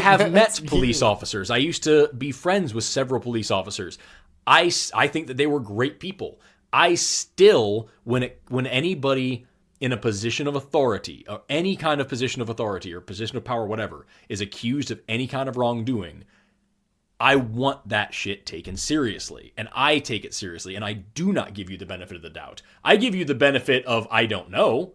have met police officers. I used to be friends with several police officers. I think that they were great people. I still, when anybody in a position of authority, or any kind of position of authority or position of power, whatever, is accused of any kind of wrongdoing, I want that shit taken seriously, and I take it seriously, and I do not give you the benefit of the doubt. I give you the benefit of I don't know.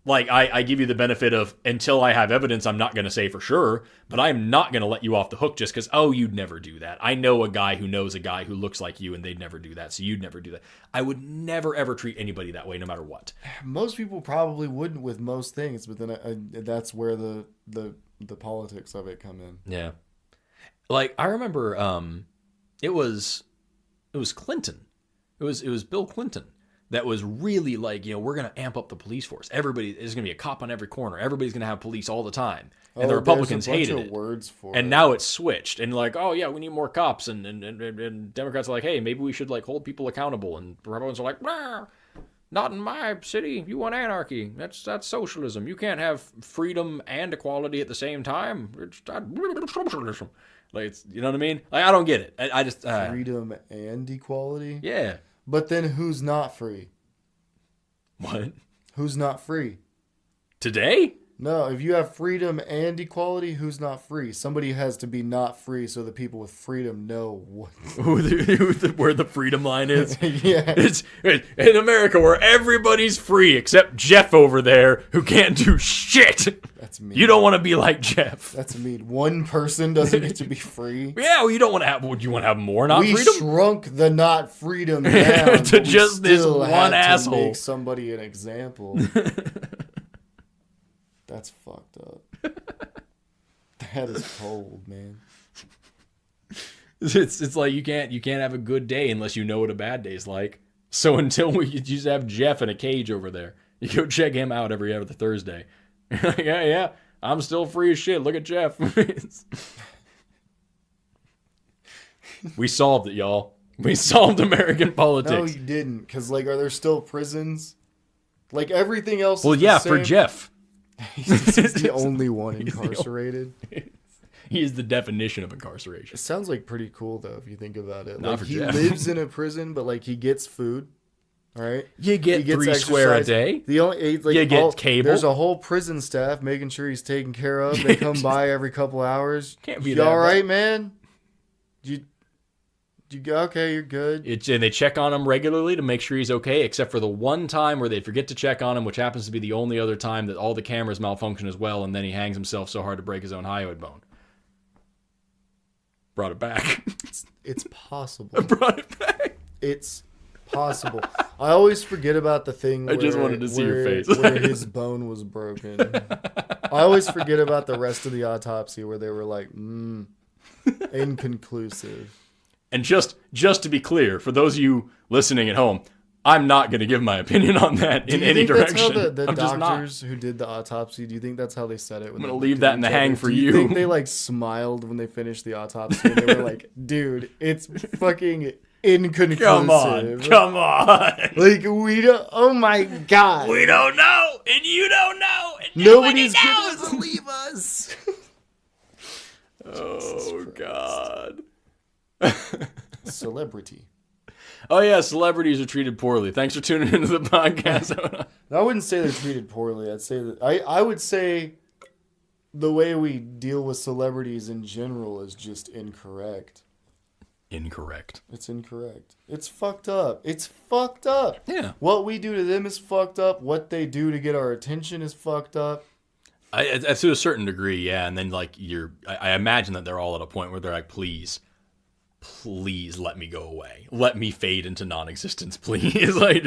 Like, I give you the benefit of until I have evidence, I'm not going to say for sure, but I'm not going to let you off the hook just because, oh, you'd never do that. I know a guy who knows a guy who looks like you, and they'd never do that, so you'd never do that. I would never, ever treat anybody that way, no matter what. Most people probably wouldn't with most things, but then that's where the politics of it come in. Yeah. Like, I remember it was Clinton. It was Bill Clinton that was really like, we're going to amp up the police force. Everybody is going to be a cop on every corner. Everybody's going to have police all the time. And the Republicans hated it. Words for and it. Now it's switched. And like, oh yeah, we need more cops. And Democrats are like, hey, maybe we should like hold people accountable. And Republicans are like, nah, not in my city. You want anarchy. That's socialism. You can't have freedom and equality at the same time. It's socialism. Like, it's, you know what I mean? Like, I don't get it. I just freedom and equality. Yeah. But then who's not free? What? Who's not free? Today? No, if you have freedom and equality, who's not free? Somebody has to be not free so the people with freedom know what... where the freedom line is. Yeah. It's in America where everybody's free except Jeff over there who can't do shit. That's mean. You don't want to be like Jeff. That's mean. One person doesn't get to be free. Yeah, well, you don't want to have... Would you want to have more not freedom? We shrunk the not freedom down to just this one asshole. To make somebody an example. That's fucked up. That is cold, man. It's like you can't have a good day unless you know what a bad day's like. So until we just have Jeff in a cage over there, you go check him out every other Thursday. yeah, I'm still free as shit. Look at Jeff. We solved it, y'all. We solved American politics. No, you didn't. Because, like, are there still prisons? Like, everything else Well, is yeah, the same. for Jeff. He's the only one incarcerated. He is the definition of incarceration. It sounds like pretty cool, though, if you think about it. Not Like, for he Jeff. lives in a prison, but, like, he gets food. All right? You get He gets 3 square a exercise. day. The only, like, You get cable. There's a whole prison staff making sure he's taken care of. They come by every couple hours. Can't be You that all bad. right, man? You go, okay, you're good. And they check on him regularly to make sure he's okay, except for the one time where they forget to check on him, which happens to be the only other time that all the cameras malfunction as well, and then he hangs himself so hard to break his own hyoid bone. Brought it back. It's possible. Brought it back. It's possible. I always forget about the thing I just wanted to see your face. where his bone was broken. I always forget about the rest of the autopsy where they were like, inconclusive. And just to be clear, for those of you listening at home, I'm not going to give my opinion on that in any direction. That's how the I'm just not. doctors who did the autopsy, do you think that's how they said it? I'm going to leave that in the hang for you. Do you think they like smiled when they finished the autopsy? And they were like, dude, it's fucking inconclusive. Come on. Like, we don't, oh my God. We don't know, and you don't know, and Nobody's nobody going knows. to believe us. Oh, God. Celebrity. Oh, yeah, celebrities are treated poorly. Thanks for tuning into the podcast. I wouldn't say they're treated poorly. I'd say that I would say the way we deal with celebrities in general is just incorrect. Incorrect. It's incorrect. It's fucked up. It's fucked up. Yeah. What we do to them is fucked up. What they do to get our attention is fucked up. To a certain degree, yeah. And then, like, I imagine that they're all at a point where they're like, please let me go away. Let me fade into non-existence, please. Like,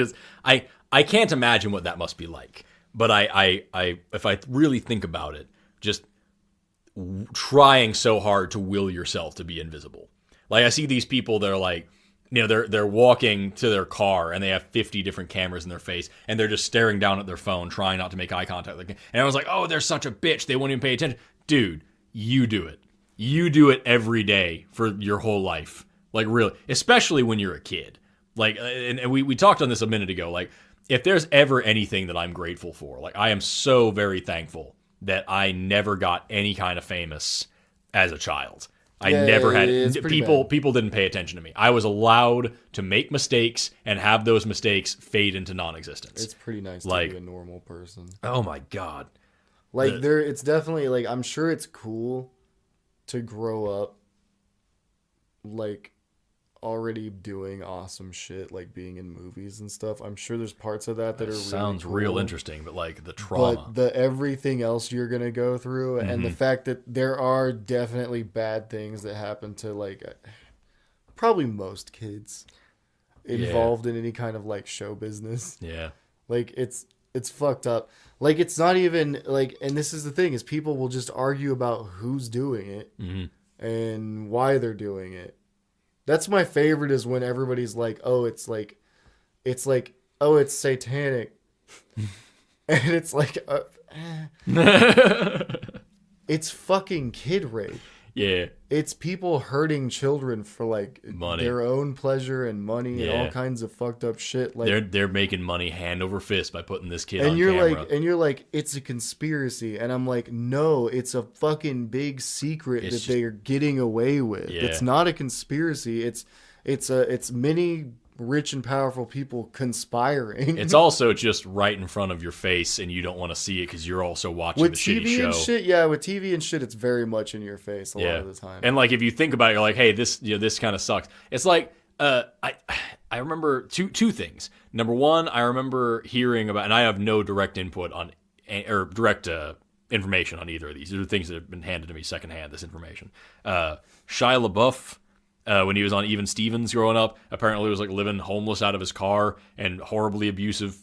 I can't imagine what that must be like. But I if I really think about it, just trying so hard to will yourself to be invisible. Like, I see these people that are like, they're walking to their car and they have 50 different cameras in their face and they're just staring down at their phone trying not to make eye contact. And I was like, oh, they're such a bitch. They won't even pay attention. Dude, you do it. You do it every day for your whole life. Like, really, especially when you're a kid. Like, and we talked on this a minute ago. Like, if there's ever anything that I'm grateful for, like, I am so very thankful that I never got any kind of famous as a child. I never had people didn't pay attention to me. I was allowed to make mistakes and have those mistakes fade into non-existence. It's pretty nice to be a normal person. Oh my God. Like it's definitely like, I'm sure it's cool to grow up like already doing awesome shit, like being in movies and stuff. I'm sure there's parts of that are sounds really cool, real interesting, but like the trauma, but the everything else you're gonna go through, and the fact that there are definitely bad things that happen to like probably most kids involved in any kind of like show business. Yeah, like it's fucked up. Like, it's not even like, and this is the thing, is people will just argue about who's doing it and why they're doing it. That's my favorite, is when everybody's like, oh, it's satanic. And it's like, it's fucking kid rape. Yeah. It's people hurting children for like money, their own pleasure and money and all kinds of fucked up shit. Like, they're making money hand over fist by putting this kid and on you're camera. like, and you're like, it's a conspiracy, and I'm like, no, it's a fucking big secret that they're getting away with. Yeah. It's not a conspiracy. It's many rich and powerful people conspiring. It's also just right in front of your face, and you don't want to see it because you're also watching with the TV shitty show. And shit, yeah, with TV and shit, it's very much in your face a lot of the time. And like, if you think about it, you're like, hey, this kind of sucks. It's like, I remember two things. Number one, I remember hearing about, and I have no direct input on, or direct information on either of these. These are things that have been handed to me secondhand, this information. Shia LaBeouf, when he was on Even Stevens growing up, apparently was like living homeless out of his car, and horribly abusive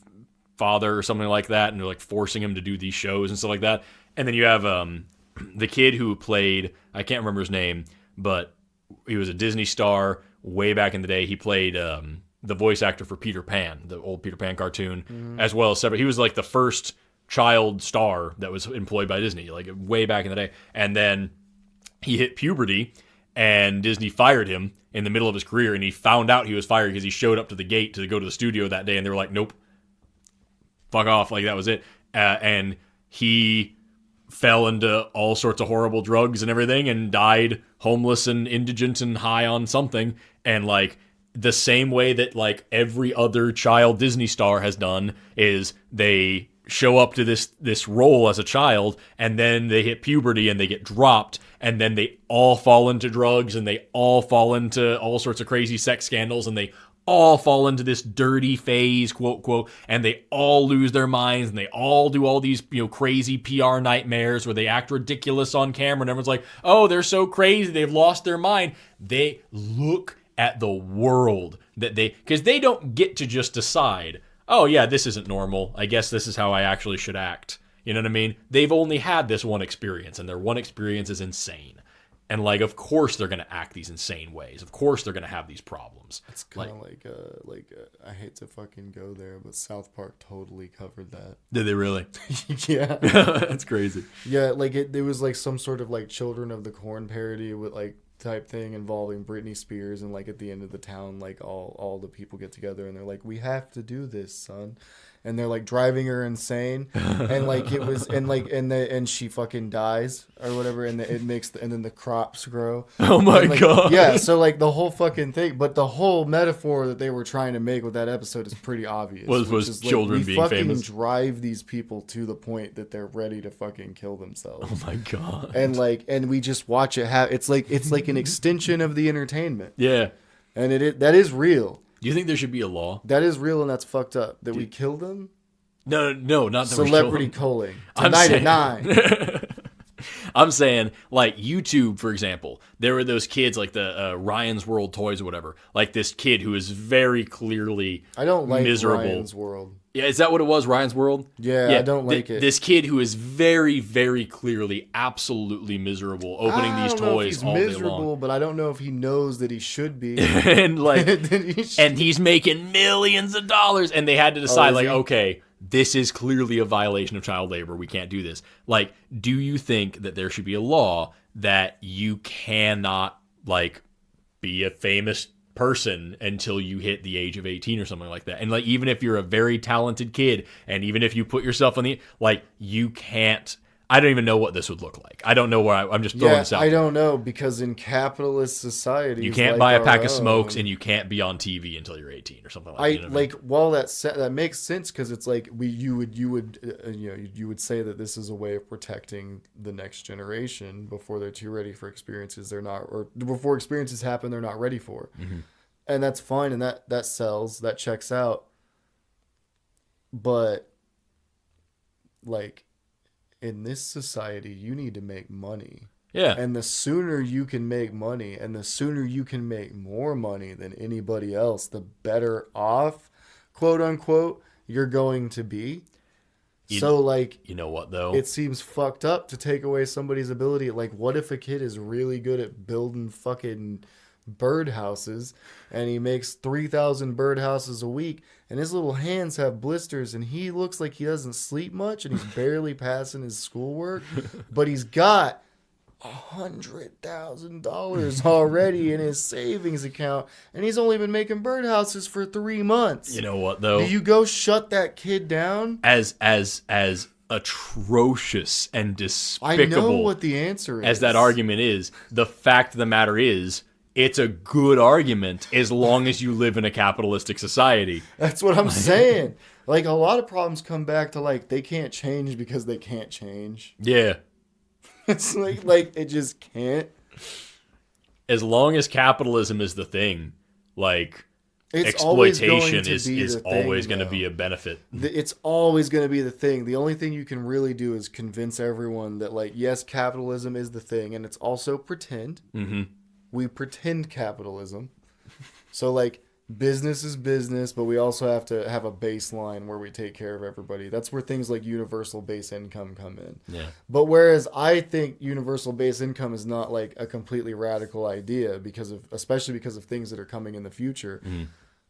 father or something like that, and they're like forcing him to do these shows and stuff like that. And then you have the kid who played, I can't remember his name, but he was a Disney star way back in the day. He played the voice actor for Peter Pan, the old Peter Pan cartoon, as well as separate. He was like the first child star that was employed by Disney, like way back in the day. And then he hit puberty, and Disney fired him in the middle of his career, and he found out he was fired because he showed up to the gate to go to the studio that day, and they were like, nope, fuck off, like that was it. And he fell into all sorts of horrible drugs and everything, and died homeless and indigent and high on something. And like, the same way that like every other child Disney star has done, is they show up to this role as a child, and then they hit puberty and they get dropped, and then they all fall into drugs, and they all fall into all sorts of crazy sex scandals, and they all fall into this dirty phase, quote, quote, and they all lose their minds, and they all do all these, crazy PR nightmares where they act ridiculous on camera, and everyone's like, oh, they're so crazy, they've lost their mind. They look at the world that because they don't get to just decide, oh yeah, this isn't normal, I guess this is how I actually should act. You know what I mean? They've only had this one experience, and their one experience is insane. And like, of course they're going to act these insane ways. Of course they're going to have these problems. It's kind of like I hate to fucking go there, but South Park totally covered that. Did they really? Yeah. That's crazy. Yeah, like it was like some sort of like Children of the Corn parody with like type thing involving Britney Spears, and like at the end of the town, like all the people get together and they're like, we have to do this, son. And they're like driving her insane, and like it was, and she fucking dies or whatever, and it makes and then the crops grow. Oh my god! Yeah, so like the whole fucking thing, but the whole metaphor that they were trying to make with that episode is pretty obvious. Was children being famous? Drive these people to the point that they're ready to fucking kill themselves. Oh my god! And we just watch it have. It's like an extension of the entertainment. Yeah, and that is real. Do you think there should be a law? That is real, and that's fucked up. That we kill them? No, not that celebrity culling. Tonight at 9. I'm saying, like, YouTube, for example, there were those kids, like the Ryan's World Toys or whatever, like this kid who is very clearly I don't like miserable. Ryan's World. Yeah, is that what it was, Ryan's World? Yeah, I don't like it. This kid who is very, very clearly absolutely miserable opening these toys all day long. But I don't know if he knows that he should be. And like, and he's making millions of dollars, and they had to decide, like, okay, this is clearly a violation of child labor. We can't do this. Like, do you think that there should be a law that you cannot, like, be a famous person until you hit the age of 18 or something like that? And like, even if you're a very talented kid, and even if you put yourself on the, like, you can't, I don't even know what this would look like. I don't know where I'm just throwing this out. I don't know, because in capitalist society, you can't buy a pack of smokes, and you can't be on TV until you're 18 or something like that. That makes sense, because it's like you would say that this is a way of protecting the next generation before they're too ready for experiences or before experiences happen they're not ready for. Mm-hmm. And that's fine, and that sells, that checks out. But like, in this society, you need to make money. Yeah. And the sooner you can make money, and the sooner you can make more money than anybody else, the better off, quote unquote, you're going to be. So, like, you know what, though? It seems fucked up to take away somebody's ability. Like, what if a kid is really good at building fucking birdhouses, and he makes 3,000 birdhouses a week, and his little hands have blisters, and he looks like he doesn't sleep much, and he's barely passing his schoolwork, but he's got $100,000 already in his savings account, and he's only been making birdhouses for 3 months. You know what, though? Do you go shut that kid down? As atrocious and despicable, I know what the answer is. As that argument is, the fact of the matter is, it's a good argument as long as you live in a capitalistic society. That's what I'm saying. Like, a lot of problems come back to, like, they can't change because they can't change. Yeah. It's like it just can't. As long as capitalism is the thing, like, it's exploitation is always going to be a benefit. It's always going to be the thing. The only thing you can really do is convince everyone that, like, yes, capitalism is the thing, and it's also pretend. Mm-hmm. We pretend capitalism. So, like, business is business, but we also have to have a baseline where we take care of everybody. That's where things like universal base income come in. Yeah. But whereas I think universal base income is not, like, a completely radical idea, especially because of things that are coming in the future,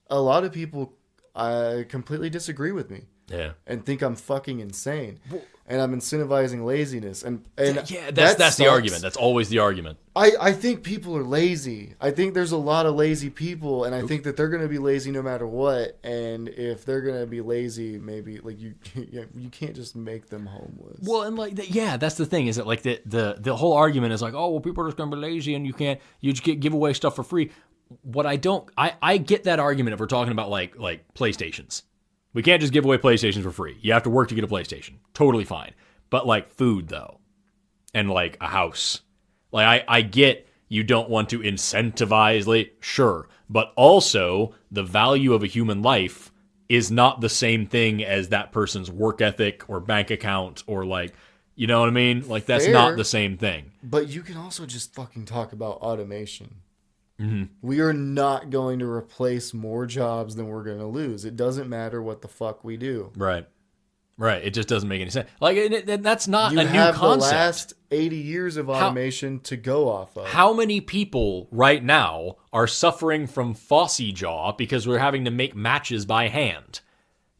a lot of people completely disagree with me. Yeah. And think I'm fucking insane. And I'm incentivizing laziness. And yeah, that's the argument. That's always the argument. I think people are lazy. I think there's a lot of lazy people, and I think that they're going to be lazy no matter what. And if they're going to be lazy, maybe, like, you can't just make them homeless. Well, and like that's the thing, is that, like, the whole argument is like, oh, well, people are just going to be lazy, and you just give away stuff for free. What I get that argument if we're talking about like PlayStations. We can't just give away PlayStations for free. You have to work to get a PlayStation. Totally fine. But, like, food, though, and, like, a house. Like, I get you don't want to incentivize, sure. But also, the value of a human life is not the same thing as that person's work ethic or bank account or, like, you know what I mean? Like, that's not the same thing. But you can also just fucking talk about automation. Mm-hmm. We are not going to replace more jobs than we're going to lose. It doesn't matter what the fuck we do. Right. It just doesn't make any sense. Like, that's not a new concept. You have the last 80 years of automation to go off of. How many people right now are suffering from Fossey jaw because we're having to make matches by hand?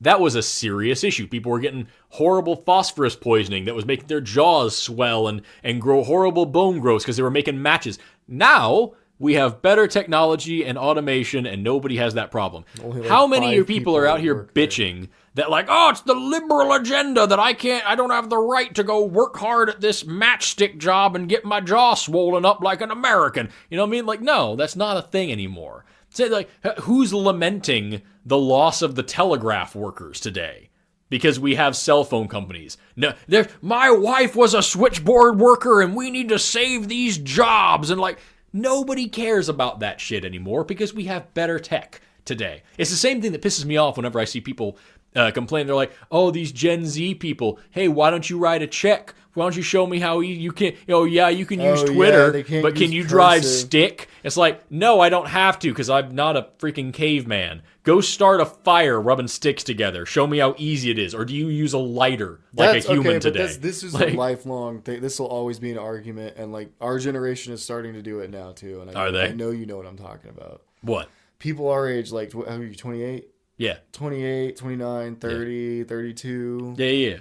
That was a serious issue. People were getting horrible phosphorus poisoning that was making their jaws swell and grow horrible bone growths because they were making matches. Now we have better technology and automation, and nobody has that problem. How many of your people are out here bitching that, like, oh, it's the liberal agenda that I don't have the right to go work hard at this matchstick job and get my jaw swollen up like an American? You know what I mean? Like, no, that's not a thing anymore. Say, like, who's lamenting the loss of the telegraph workers today? Because we have cell phone companies. No, my wife was a switchboard worker, and we need to save these jobs. And, like, nobody cares about that shit anymore because we have better tech today. It's the same thing that pisses me off whenever I see people complain. They're like, oh, these Gen Z people, hey, why don't you write a check why don't you show me how you can? Oh yeah, you can use Oh, Twitter, yeah, they can't but can use you drive cursive. stick? It's like, no, I don't have to because I'm not a freaking caveman. Go start a fire rubbing sticks together. Show me how easy it is. Or do you use a lighter like a human okay, today? But this is Like, a lifelong thing. This will always be an argument, and like our generation is starting to do it now too. And Are they? I know you know what I'm talking about. what? People our age, like, how are you, 28? Yeah. 28, 29, 30, 32. Yeah.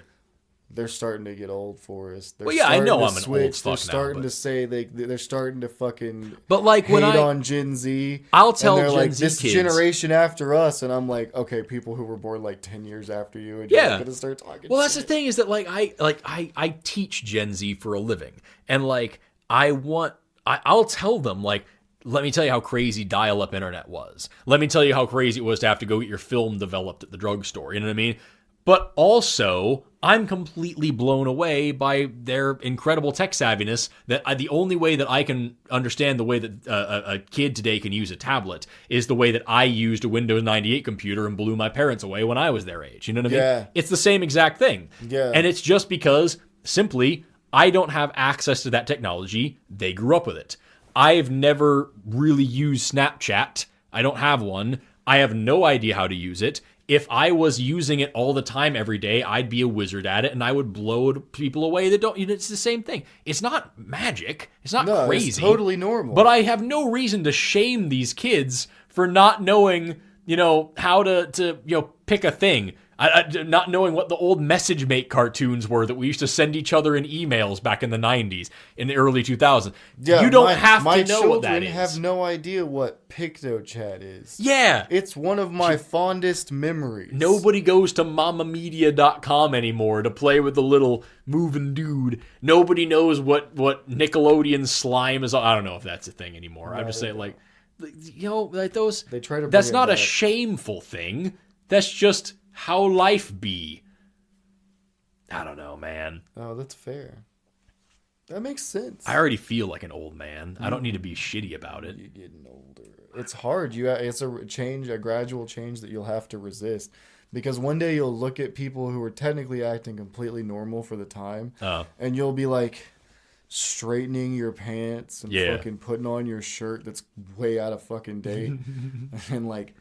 They're starting to get old for us. They're Well, yeah, I know starting to I'm an old switch. They're fuck now, starting but- to say they're starting to fucking But like when hate I on Gen Z. I'll tell and they're Gen like, Z this kids- generation after us, and I'm like, okay, people who were born like 10 years after you, and Yeah. you're gonna start talking. Well, that's the shit. thing is that I teach Gen Z for a living, and like I'll tell them like, let me tell you how crazy dial-up internet was. Let me tell you how crazy it was to have to go get your film developed at the drugstore. You know what I mean? But also, I'm completely blown away by their incredible tech savviness that the only way that I can understand the way that a kid today can use a tablet is the way that I used a Windows 98 computer and blew my parents away when I was their age. You know what I mean? Yeah. It's the same exact thing. Yeah. And it's just because, simply, I don't have access to that technology. They grew up with it. I've never really used Snapchat. I don't have one. I have no idea how to use it. If I was using it all the time every day, I'd be a wizard at it and I would blow people away that don't. It's the same thing. It's not magic. It's not No, crazy. it's totally normal. But I have no reason to shame these kids for not knowing, how to pick a thing. Not knowing what the old Message Mate cartoons were that we used to send each other in emails back in the 90s, in the early 2000s. Yeah, you don't my, have my to know what that children is. have no idea what PictoChat is. Yeah. It's one of my fondest memories. Nobody goes to mamamedia.com anymore to play with the little moving dude. Nobody knows what Nickelodeon slime is. I don't know if that's a thing anymore. I'm just saying, like those. They try to bring That's it not a back. shameful thing. That's just how life be. I don't know, man. Oh, that's fair. That makes sense. I already feel like an old man. I don't need to be shitty about it. You're getting older. It's hard. It's a change, a gradual change that you'll have to resist. Because one day you'll look at people who are technically acting completely normal for the time, and you'll be like straightening your pants and fucking putting on your shirt that's way out of fucking date, and like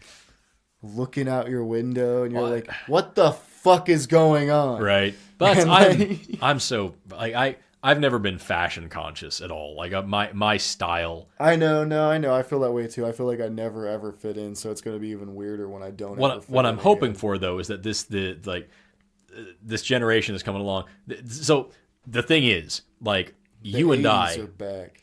looking out your window, and you're like, "What the fuck is going on?" Right. But And I'm so like I've never been fashion conscious at all. Like my style. I know. I feel that way too. I feel like I never ever fit in, so it's gonna be even weirder when I don't. Ever fit What in I'm hoping again. for though is that this generation is coming along. So the thing is, like you and 80s I, are back.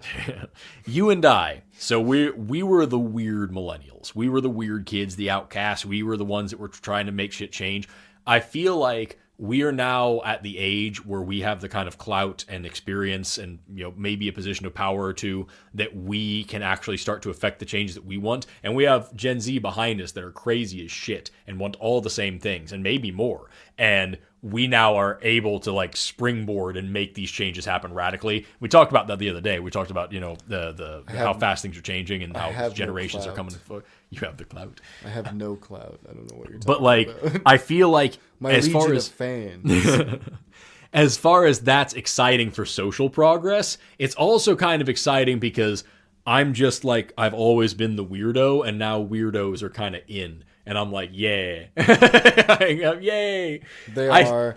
you and I. So we were the weird millennials. We were the weird kids, the outcasts. We were the ones that were trying to make shit change. I feel like we are now at the age where we have the kind of clout and experience and maybe a position of power or two that we can actually start to affect the changes that we want. And we have Gen Z behind us that are crazy as shit and want all the same things and maybe more. And we now are able to like springboard and make these changes happen radically. We talked about that the other day. We talked about how fast things are changing and how have no generations are clout. coming. You have the clout, I have no clout. I don't know what you're talking but like about. I feel like My as legion far of as fans. as far as that's exciting for social progress, it's also kind of exciting because I'm just like I've always been the weirdo, and now weirdos are kind of in. And I'm like, yeah. Yay. They are.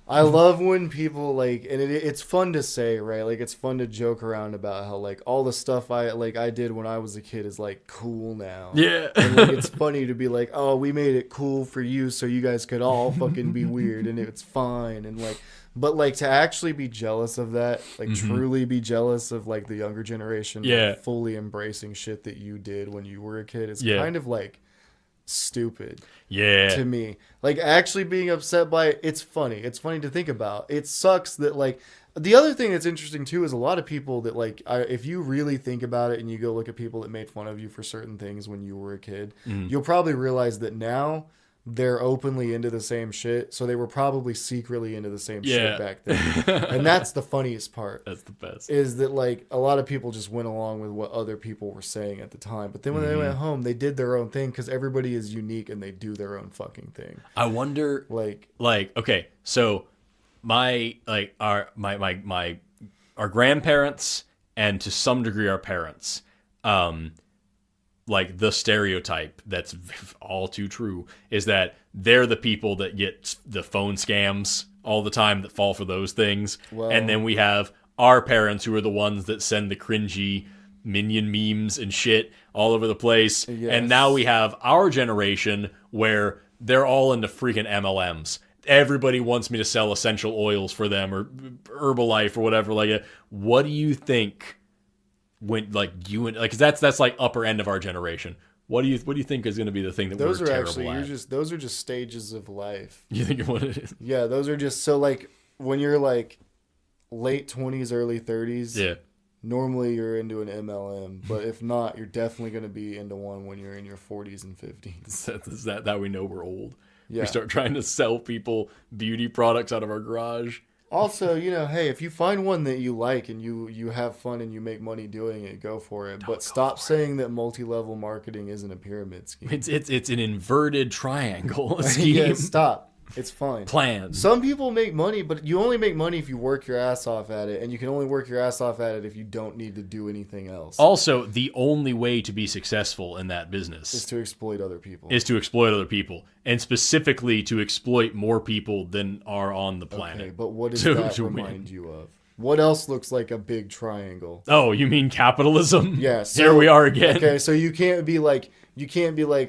I love when people like, and it's fun to say, right? Like it's fun to joke around about how like all the stuff I did when I was a kid is like cool now. Yeah. And like it's funny to be like, oh, we made it cool for you so you guys could all fucking be weird and it's fine and like. But like to actually be jealous of that, like truly be jealous of like the younger generation, like, fully embracing shit that you did when you were a kid is kind of like stupid to me. Like actually being upset by it, it's funny. It's funny to think about. It sucks that like the other thing that's interesting too is a lot of people that like if you really think about it and you go look at people that made fun of you for certain things when you were a kid, you'll probably realize that now they're openly into the same shit, so they were probably secretly into the same shit back then. And that's the funniest part. That's the best. Is that like a lot of people just went along with what other people were saying at the time, but then when they went home, they did their own thing because everybody is unique and they do their own fucking thing. I wonder, like okay, so my grandparents and to some degree our parents, like the stereotype that's all too true is that they're the people that get the phone scams all the time that fall for those things. Well, and then we have our parents who are the ones that send the cringy minion memes and shit all over the place. Yes. And now we have our generation where they're all into freaking MLMs. Everybody wants me to sell essential oils for them or Herbalife or whatever. Like, what do you think when because that's like upper end of our generation? What do you think is going to be the thing that those we're are terrible actually at? those are just stages of life. You think what it is? Yeah, those are just so like when you're like late 20s, early 30s. Yeah. Normally you're into an MLM, but if not, you're definitely going to be into one when you're in your 40s and 50s. Is that we know we're old. Yeah. We start trying to sell people beauty products out of our garage. Also, hey, if you find one that you like and you have fun and you make money doing it, go for it. But stop saying that multi-level marketing isn't a pyramid scheme. It's an inverted triangle scheme. Yeah, stop. It's fine. Plan. Some people make money, but you only make money if you work your ass off at it, and you can only work your ass off at it if you don't need to do anything else. Also, the only way to be successful in that business Is to exploit other people. And specifically to exploit more people than are on the planet. Okay, but what does to that win. remind you of? What else looks like a big triangle? Oh, you mean capitalism? Yeah. So, here we are again. Okay, so you can't be like,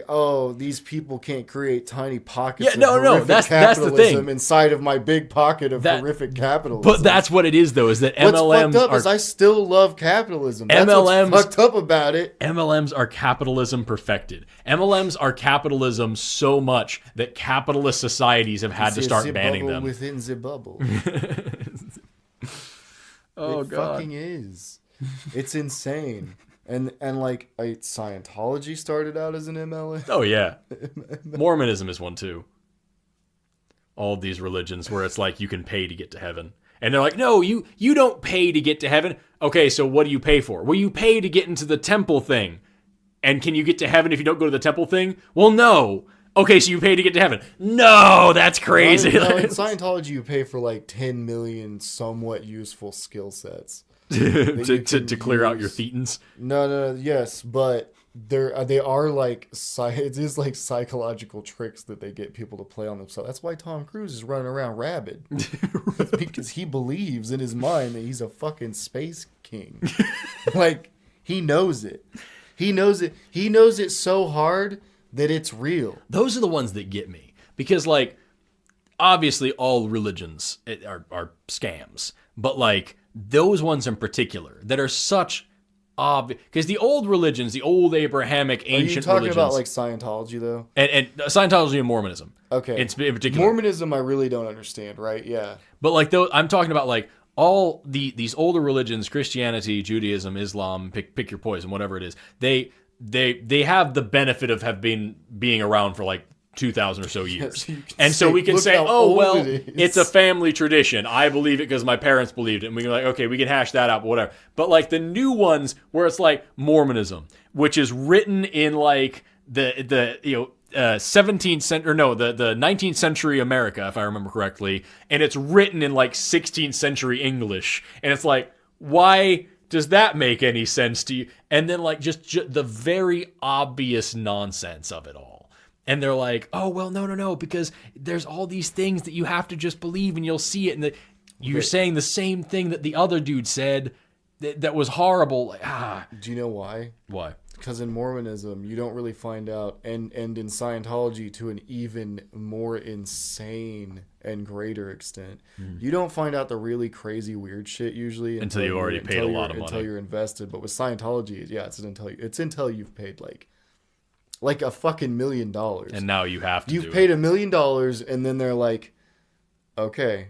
oh, these people can't create tiny pockets of horrific that's capitalism the thing. Inside of my big pocket of horrific capitalism. But that's what it is, though, is that What's MLMs fucked up is I still love capitalism. That's MLMs, what's fucked up about it. MLMs are capitalism perfected. MLMs are capitalism so much that capitalist societies have had to start banning them. Within the bubble. Oh, it God. fucking is. It's insane. And like Scientology started out as an MLM. Oh, yeah. Mormonism is one, too. All of these religions where it's like you can pay to get to heaven. And they're like, no, you don't pay to get to heaven. Okay, so what do you pay for? Well, you pay to get into the temple thing. And can you get to heaven if you don't go to the temple thing? Well, no. Okay, so you pay to get to heaven. No, that's crazy. No, in Scientology, you pay for like 10 million somewhat useful skill sets. to clear out your thetans. No, yes, but they are like it is like psychological tricks that they get people to play on themselves. That's why Tom Cruise is running around rabid. Because he believes in his mind that he's a fucking space king. Like he knows it. He knows it so hard that it's real. Those are the ones that get me. Because, like, obviously all religions are scams. But, like, those ones in particular that are such obvious... Because the old religions, the old Abrahamic, ancient religions... Are you talking about, like, Scientology, though? And Scientology and Mormonism. Okay. In particular. Mormonism I really don't understand, right? Yeah. But, like, I'm talking about, like, all these older religions, Christianity, Judaism, Islam, pick your poison, whatever it is, they have the benefit of being around for like 2,000 or so years. Yes, and so we can say, oh, well, it's a family tradition. I believe it because my parents believed it. And we can be like, okay, we can hash that out, but whatever. But like the new ones where it's like Mormonism, which is written in like the 17th century, or no, the 19th century America, if I remember correctly. And it's written in like 16th century English. And it's like, why does that make any sense to you? And then like just the very obvious nonsense of it all. And they're like, oh, well, no, because there's all these things that you have to just believe and you'll see it. And you're saying the same thing that the other dude said that was horrible. Like, Do you know why? Why? Because in Mormonism, you don't really find out, and in Scientology to an even more insane and greater extent, you don't find out the really crazy weird shit usually until you already paid a lot of money. Until you're invested. But with Scientology, yeah, it's until you've paid like a fucking $1 million. And now you have to. You've paid $1 million, and then they're like, okay,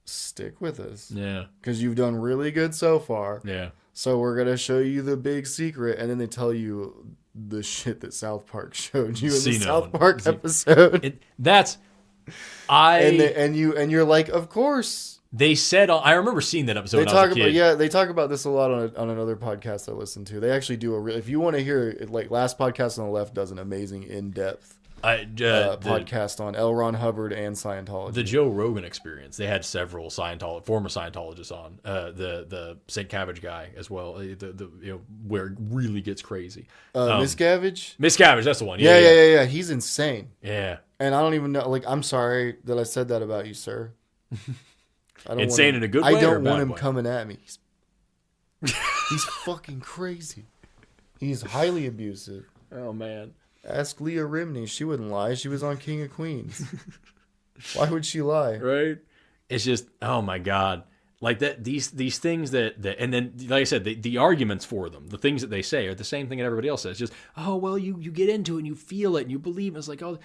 stick with us. Yeah. Because you've done really good so far. Yeah. So we're going to show you the big secret. And then they tell you the shit that South Park showed you in the South Park episode. And you're like, of course. They said, I remember seeing that episode when I was a kid. They talk about this a lot on another podcast I listen to. They actually do if you want to hear it, like Last Podcast on the Left does an amazing in-depth. podcast on L. Ron Hubbard and Scientology. The Joe Rogan Experience. They had several former Scientologists on. The St. Cabbage guy as well. Where it really gets crazy. Miscavige? Miscavige, that's the one. Yeah. He's insane. Yeah. And I don't even know. Like, I'm sorry that I said that about you, sir. I don't insane want him, in a good way. I don't or a want bad him way? coming at me. He's fucking crazy. He's highly abusive. Oh man. Ask Leah Remini. She wouldn't lie. She was on King of Queens. Why would she lie? Right? It's just, oh my God. Like that, these things that, and then, like I said, the arguments for them, the things that they say are the same thing that everybody else says. It's just, oh, well, you get into it and you feel it and you believe it. It's like, oh,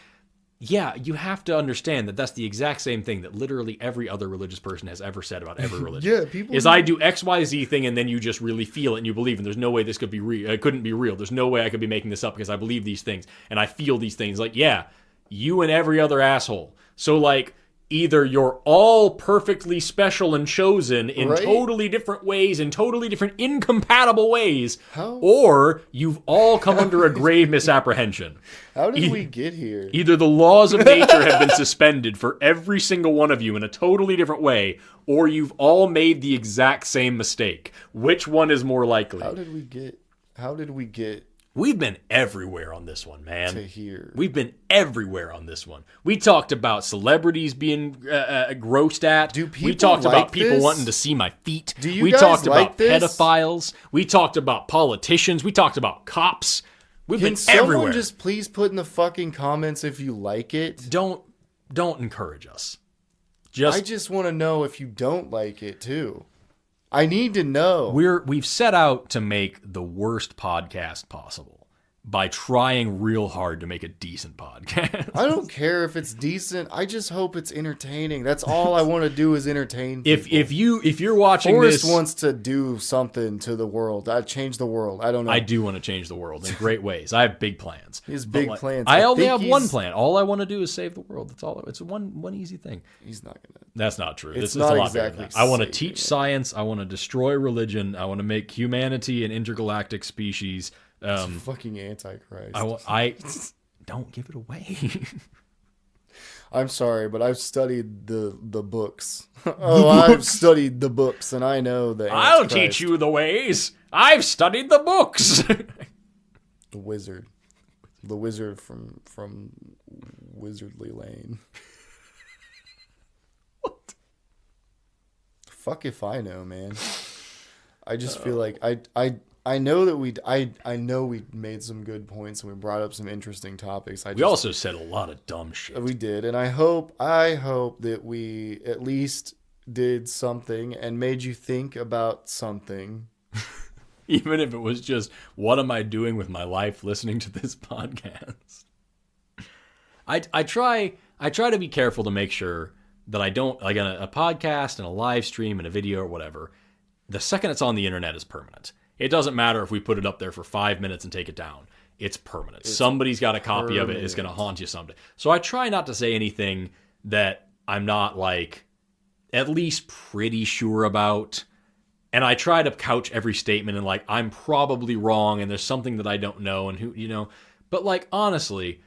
yeah, you have to understand that that's the exact same thing that literally every other religious person has ever said about every religion. Yeah, people is I do X, Y, Z thing and then you just really feel it and you believe, and there's no way this could be real. It couldn't be real. There's no way I could be making this up because I believe these things and I feel these things. Like, yeah, you and every other asshole. So like, either you're all perfectly special and chosen in totally different ways, in totally different incompatible ways, or you've all come under a grave misapprehension. How did we get here? Either the laws of nature have been suspended for every single one of you in a totally different way, or you've all made the exact same mistake. Which one is more likely? How did we get We've been everywhere on this one, man. to here? We've been everywhere on this one. We talked about celebrities being grossed at. We talked about people wanting to see my feet. We talked about pedophiles. We talked about politicians. We talked about cops. We've been everywhere. Someone just please put in the fucking comments if you like it? Don't encourage us. I just want to know if you don't like it too. I need to know. We've set out to make the worst podcast possible by trying real hard to make a decent podcast. I don't care if it's decent. I just hope it's entertaining. That's all I want to do is entertain people. If you're watching Forrest this, wants to do something to the world. Change the world. I don't know. I do want to change the world in great ways. I have big plans. He has big plans. I only have one plan. All I want to do is save the world. That's all. It's one easy thing. He's not gonna. That's not true. It's a not lot exactly bigger than that. I want to saving teach it. science. I want to destroy religion. I want to make humanity an intergalactic species. Fucking Antichrist. I don't give it away. I'm sorry, but I've studied the books. I've studied the books, and I know that I'll teach you the ways. I've studied the books. The wizard from Wizardly Lane. What? Fuck if I know, man. I just feel like I know that I know we made some good points and we brought up some interesting topics. We also said a lot of dumb shit. We did, and I hope that we at least did something and made you think about something. Even if it was just, what am I doing with my life listening to this podcast? I try to be careful to make sure that I don't, like a podcast and a live stream and a video or whatever, the second it's on the internet is permanent. It doesn't matter if we put it up there for 5 minutes and take it down. It's permanent. Somebody's got a copy of it. It's going to haunt you someday. So I try not to say anything that I'm not like at least pretty sure about. And I try to couch every statement in like, I'm probably wrong and there's something that I don't know and who, but like, honestly,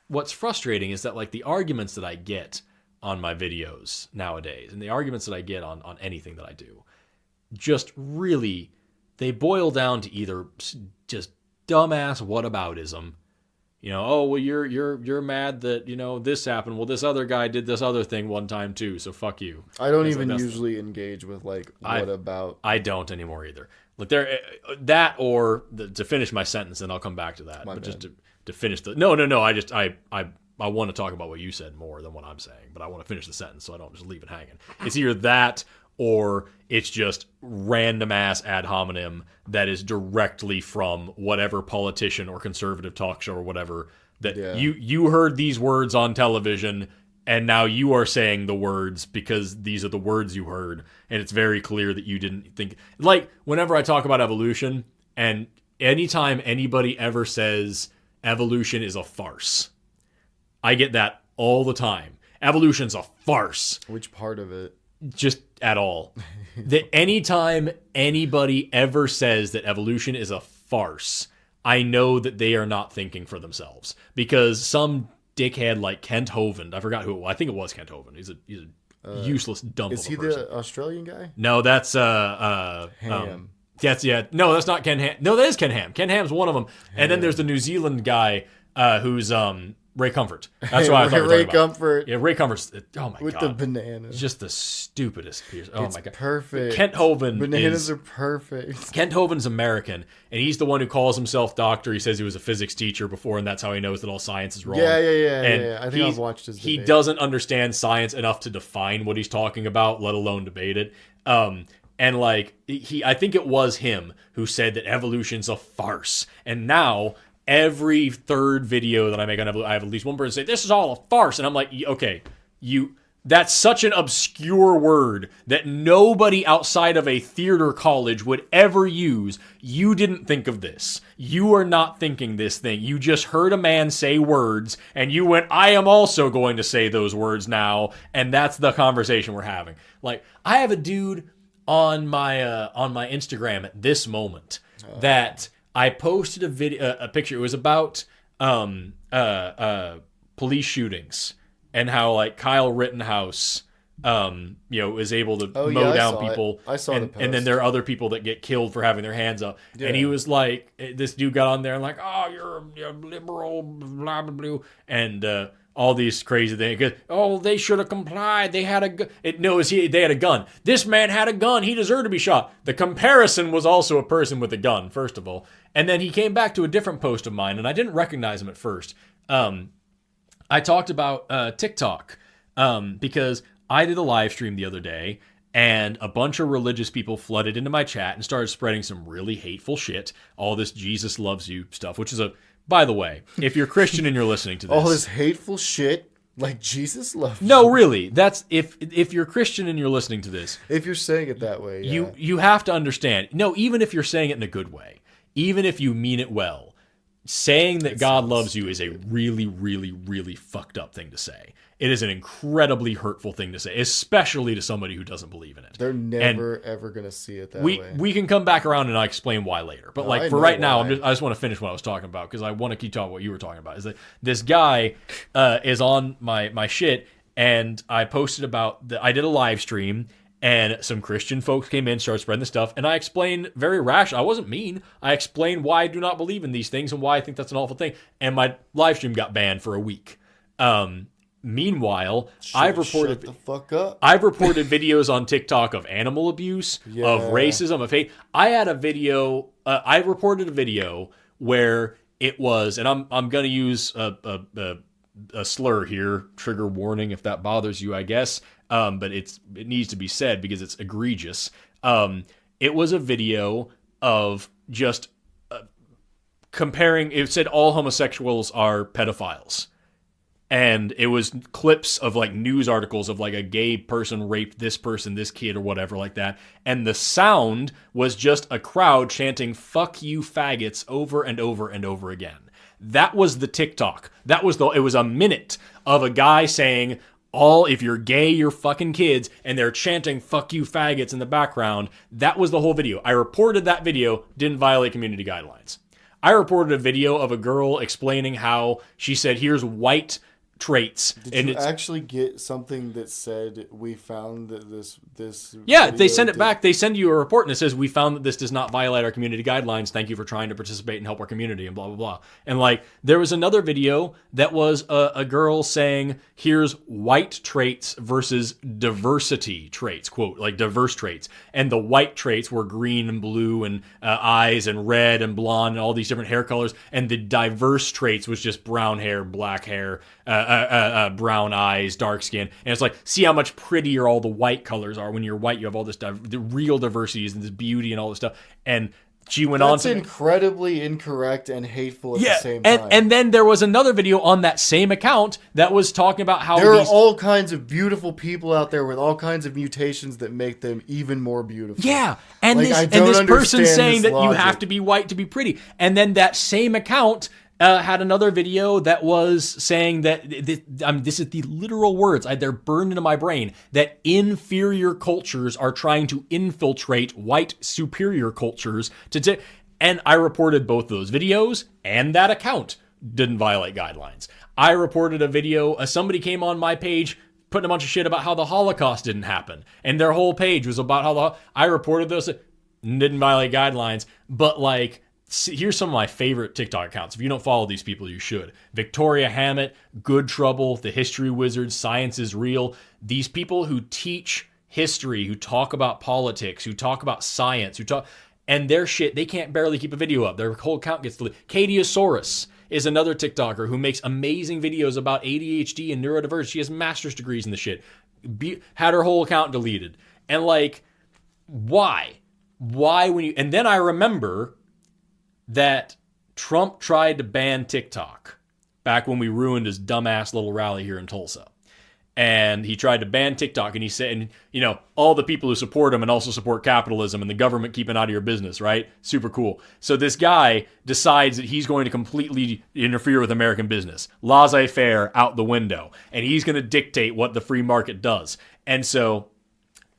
what's frustrating is that like the arguments that I get on my videos nowadays and the arguments that I get on anything that I do, just really, they boil down to either just dumbass whataboutism. Oh, well, you're mad that, this happened. Well, this other guy did this other thing one time too, so fuck you. I don't even usually engage with what about. I don't anymore either. Like that or to finish my sentence, and I'll come back to that. But just to finish no. I want to talk about what you said more than what I'm saying, but I want to finish the sentence so I don't just leave it hanging. It's either that or it's just random ass ad hominem that is directly from whatever politician or conservative talk show or whatever that you heard these words on television and now you are saying the words because these are the words you heard, and it's very clear that you didn't think. Like whenever I talk about evolution, and anytime anybody ever says evolution is a farce, I get that all the time. Evolution's a farce. Which part of it? Just at all. That anytime anybody ever says that evolution is a farce, I know that they are not thinking for themselves, because some dickhead like Kent Hovind, I forgot who it was. I think it was Kent Hovind. He's a useless dump of a person. Is he the Australian guy? No, that's Ham. No, that's not Ken Ham. No, that is Ken Ham. Ken Ham's one of them. And then there's the New Zealand guy who's Ray Comfort. That's why I thought Ray Comfort. Yeah, Ray Comfort's. Oh my god. With the banana. Just the stupidest piece. Oh my god. Perfect. Kent Hovind. Bananas are perfect. Kent Hovind's American, and he's the one who calls himself doctor. He says he was a physics teacher before, and that's how he knows that all science is wrong. Yeah. I think I've watched his debate. He doesn't understand science enough to define what he's talking about, let alone debate it. And like I think it was him who said that evolution's a farce, and now every third video that I make on evolution, I have at least one person say, this is all a farce. And I'm like, okay, that's such an obscure word that nobody outside of a theater college would ever use. You didn't think of this. You are not thinking this thing. You just heard a man say words, and you went, I am also going to say those words now. And that's the conversation we're having. Like, I have a dude on my Instagram at this moment that I posted a picture. It was about police shootings and how like Kyle Rittenhouse, is able to mow down people. I saw the post. And then there are other people that get killed for having their hands up. Yeah. And he was like, this dude got on there and like, oh, you're a liberal, blah blah blah, and all these crazy things. Oh, they should have complied. They had a gun. They had a gun. This man had a gun. He deserved to be shot. The comparison was also a person with a gun, first of all. And then he came back to a different post of mine, and I didn't recognize him at first. I talked about TikTok because I did a live stream the other day, and a bunch of religious people flooded into my chat and started spreading some really hateful shit. All this Jesus loves you stuff, which is by the way, if you're Christian and you're listening to this, all this hateful shit, like Jesus loves you. No, really, that's if you're Christian and you're listening to this. If you're saying it that way, yeah. You have to understand. No, even if you're saying it in a good way, even if you mean it well, saying that God loves you is a really, really, really fucked up thing to say. It is an incredibly hurtful thing to say, especially to somebody who doesn't believe in it. They're never, ever going to see it that way. We can come back around and I'll explain why later. But for right now, I just want to finish what I was talking about because I want to keep talking what you were talking about. Is that this guy is on my shit, and I posted about I did a live stream, and some Christian folks came in, started spreading the stuff, and I explained very rational. I wasn't mean. I explained why I do not believe in these things and why I think that's an awful thing. And my live stream got banned for a week. Meanwhile, I've reported shut the fuck up. I've reported videos on TikTok of animal abuse, of racism, of hate. I had a video. I reported a video where it was, and I'm gonna use a slur here. Trigger warning if that bothers you, I guess. But it needs to be said because it's egregious. It was a video of just comparing. It said all homosexuals are pedophiles. And it was clips of like news articles of like a gay person raped this person, this kid or whatever like that. And the sound was just a crowd chanting, fuck you faggots over and over and over again. That was the TikTok. It was a minute of a guy saying, if you're gay, you're fucking kids. And they're chanting, fuck you faggots in the background. That was the whole video. I reported that video, didn't violate community guidelines. I reported a video of a girl explaining how she said, here's white traits. Did you actually get something that said we found that this yeah, they send it back. They send you a report and it says we found that this does not violate our community guidelines. Thank you for trying to participate and help our community and blah blah blah. And like there was another video that was a girl saying here's white traits versus diversity traits, quote, like diverse traits, and the white traits were green and blue and eyes and red and blonde and all these different hair colors, and the diverse traits was just brown hair, black hair, brown eyes, dark skin. And it's like, see how much prettier all the white colors are. When you're white, you have all this the real diversities and this beauty and all this stuff. And she went on to... That's incredibly incorrect and hateful at the same time. And then there was another video on that same account that was talking about how there are all kinds of beautiful people out there with all kinds of mutations that make them even more beautiful. Yeah, and like, this person saying that you have to be white to be pretty. And then that same account... had another video that was saying that, this is the literal words, they're burned into my brain, that inferior cultures are trying to infiltrate white superior cultures. And I reported both those videos and that account didn't violate guidelines. I reported a video, somebody came on my page putting a bunch of shit about how the Holocaust didn't happen. And their whole page was about how I reported those, didn't violate guidelines. But like, here's some of my favorite TikTok accounts. If you don't follow these people, you should. Victoria Hammett, Good Trouble, The History Wizard, Science is Real. These people who teach history, who talk about politics, who talk about science, and their shit, they can't barely keep a video up. Their whole account gets deleted. Katiosaurus is another TikToker who makes amazing videos about ADHD and neurodivergence. She has master's degrees in the shit. Had her whole account deleted. And like, why? Why when you... And then I remember that Trump tried to ban TikTok back when we ruined his dumbass little rally here in Tulsa. And he tried to ban TikTok, and he said, and, you know, all the people who support him and also support capitalism and the government keeping out of your business, right? Super cool. So this guy decides that he's going to completely interfere with American business. Laissez-faire out the window. And he's going to dictate what the free market does. And so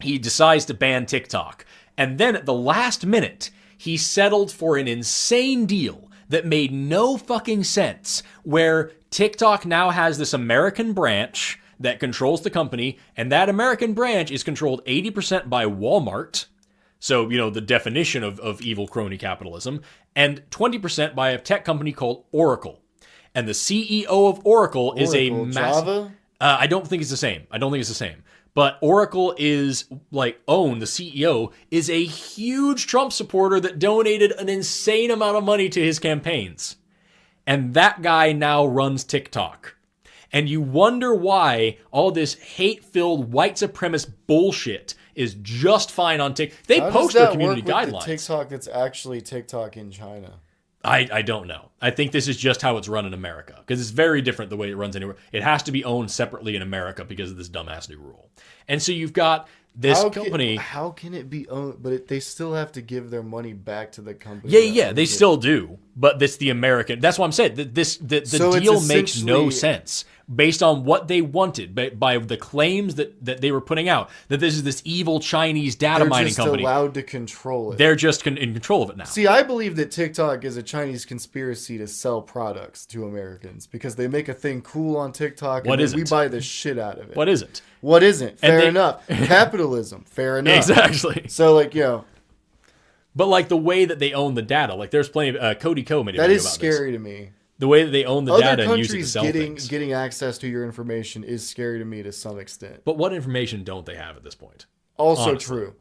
he decides to ban TikTok. And then at the last minute, he settled for an insane deal that made no fucking sense, where TikTok now has this American branch that controls the company, and that American branch is controlled 80% by Walmart, so, you know, the definition of evil crony capitalism, and 20% by a tech company called Oracle. And the CEO of Oracle is a massive... Java? I don't think it's the same. But Oracle is, like, the CEO is a huge Trump supporter that donated an insane amount of money to his campaigns. And that guy now runs TikTok. And you wonder why all this hate-filled white supremacist bullshit is just fine on TikTok. They post their community guidelines. With the TikTok that's actually TikTok in China? I don't know. I think this is just how it's run in America, because it's very different the way it runs anywhere. It has to be owned separately in America because of this dumbass new rule. And so you've got this company. How can it be owned? But they still have to give their money back to the company. Yeah, they still do. But it's the American. That's what I'm saying. The deal makes no sense based on what they wanted, by the claims that they were putting out, that this is this evil Chinese data mining company. They're just allowed to control it. They're just in control of it now. See, I believe that TikTok is a Chinese conspiracy to sell products to Americans, because they make a thing cool on TikTok and we buy the shit out of it. What isn't? What isn't? Fair enough. Capitalism. Fair enough. Exactly. So, like, you know. But, like, the way that they own the data, like, there's plenty of... Cody Ko made a video about this. That is scary to me. The way that they own the data and use it to sell things. Getting access to your information is scary to me to some extent. But what information don't they have at this point? Also true.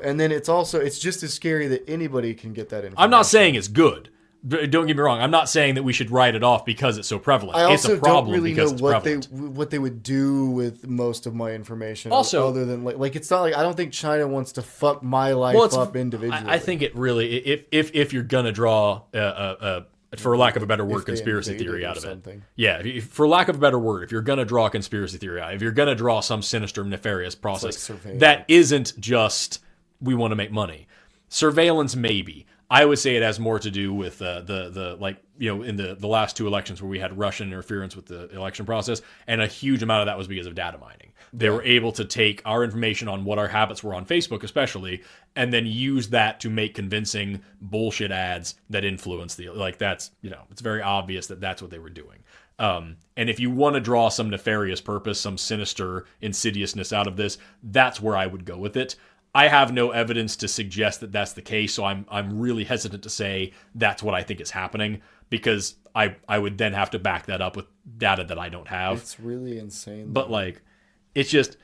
And then it's just as scary that anybody can get that information. I'm not saying it's good. Don't get me wrong. I'm not saying that we should write it off because it's so prevalent. It's a problem because it's prevalent. What they would do with most of my information. Also, other than like it's not like, I don't think China wants to fuck my life up individually. I think it really, if you're gonna draw for lack of a better word, conspiracy theory out of it. Yeah, for lack of a better word, if you're gonna draw a conspiracy theory out, if you're gonna draw some sinister, nefarious process, that isn't just we want to make money. Surveillance, maybe. I would say it has more to do with the like, you know, in the last two elections where we had Russian interference with the election process, and a huge amount of that was because of data mining. They were able to take our information on what our habits were on Facebook especially, and then use that to make convincing bullshit ads that influence that's, you know, it's very obvious that that's what they were doing. And if you want to draw some nefarious purpose, some sinister insidiousness out of this, that's where I would go with it. I have no evidence to suggest that that's the case, so I'm really hesitant to say that's what I think is happening, because I would then have to back that up with data that I don't have. It's really insane. But, like, it's just,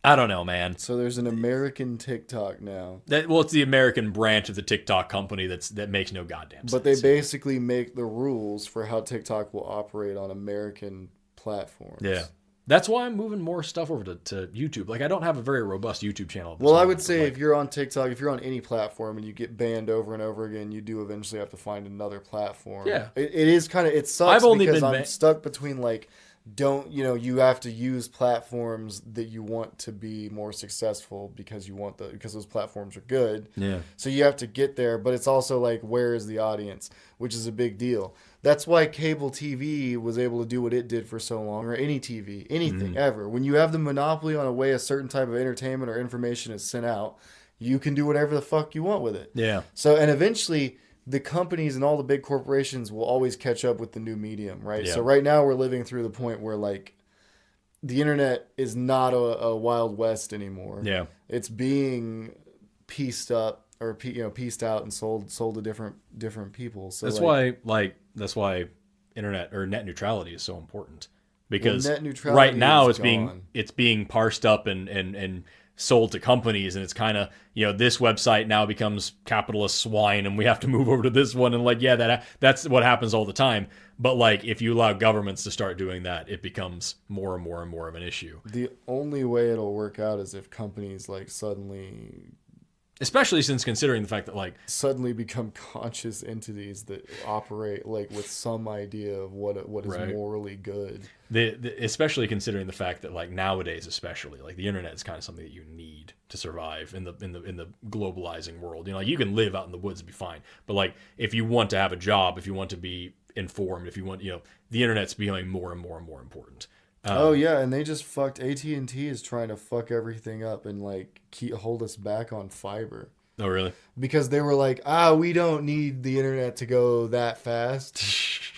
I don't know, man. So there's an American TikTok now. It's the American branch of the TikTok company that makes no goddamn sense. But they basically make the rules for how TikTok will operate on American platforms. Yeah. That's why I'm moving more stuff over to YouTube. Like, I don't have a very robust YouTube channel. Well, I would say if you're on TikTok, if you're on any platform and you get banned over and over again, you do eventually have to find another platform. Yeah. It is kind of, it sucks because I'm stuck between, like, you have to use platforms that you want to be more successful because those platforms are good. Yeah. So you have to get there, but it's also like, where is the audience, which is a big deal. That's why cable TV was able to do what it did for so long, or any TV, anything ever. When you have the monopoly on a way a certain type of entertainment or information is sent out, you can do whatever the fuck you want with it. Yeah. So, and eventually the companies and all the big corporations will always catch up with the new medium, right? Yeah. So right now we're living through the point where like the internet is not a Wild West anymore. Yeah. It's being pieced up or pieced out and sold to different people. So that's why internet or net neutrality is so important, because net neutrality right now is it's being parsed up and sold to companies, and it's kind of, this website now becomes capitalist swine and we have to move over to this one, and like, yeah, that's what happens all the time. But like, if you allow governments to start doing that, it becomes more and more and more of an issue. The only way it'll work out is if companies like suddenly, especially since considering the fact that like suddenly become conscious entities that operate like with some idea of what is right. morally good. Especially considering the fact that like nowadays, especially like the internet is kind of something that you need to survive in the globalizing world. Like you can live out in the woods and be fine, but like if you want to have a job, if you want to be informed, if you want, the internet's becoming more and more and more important. Oh yeah, and they just fucked. AT&T is trying to fuck everything up and like hold us back on fiber. Oh really? Because they were like, we don't need the internet to go that fast,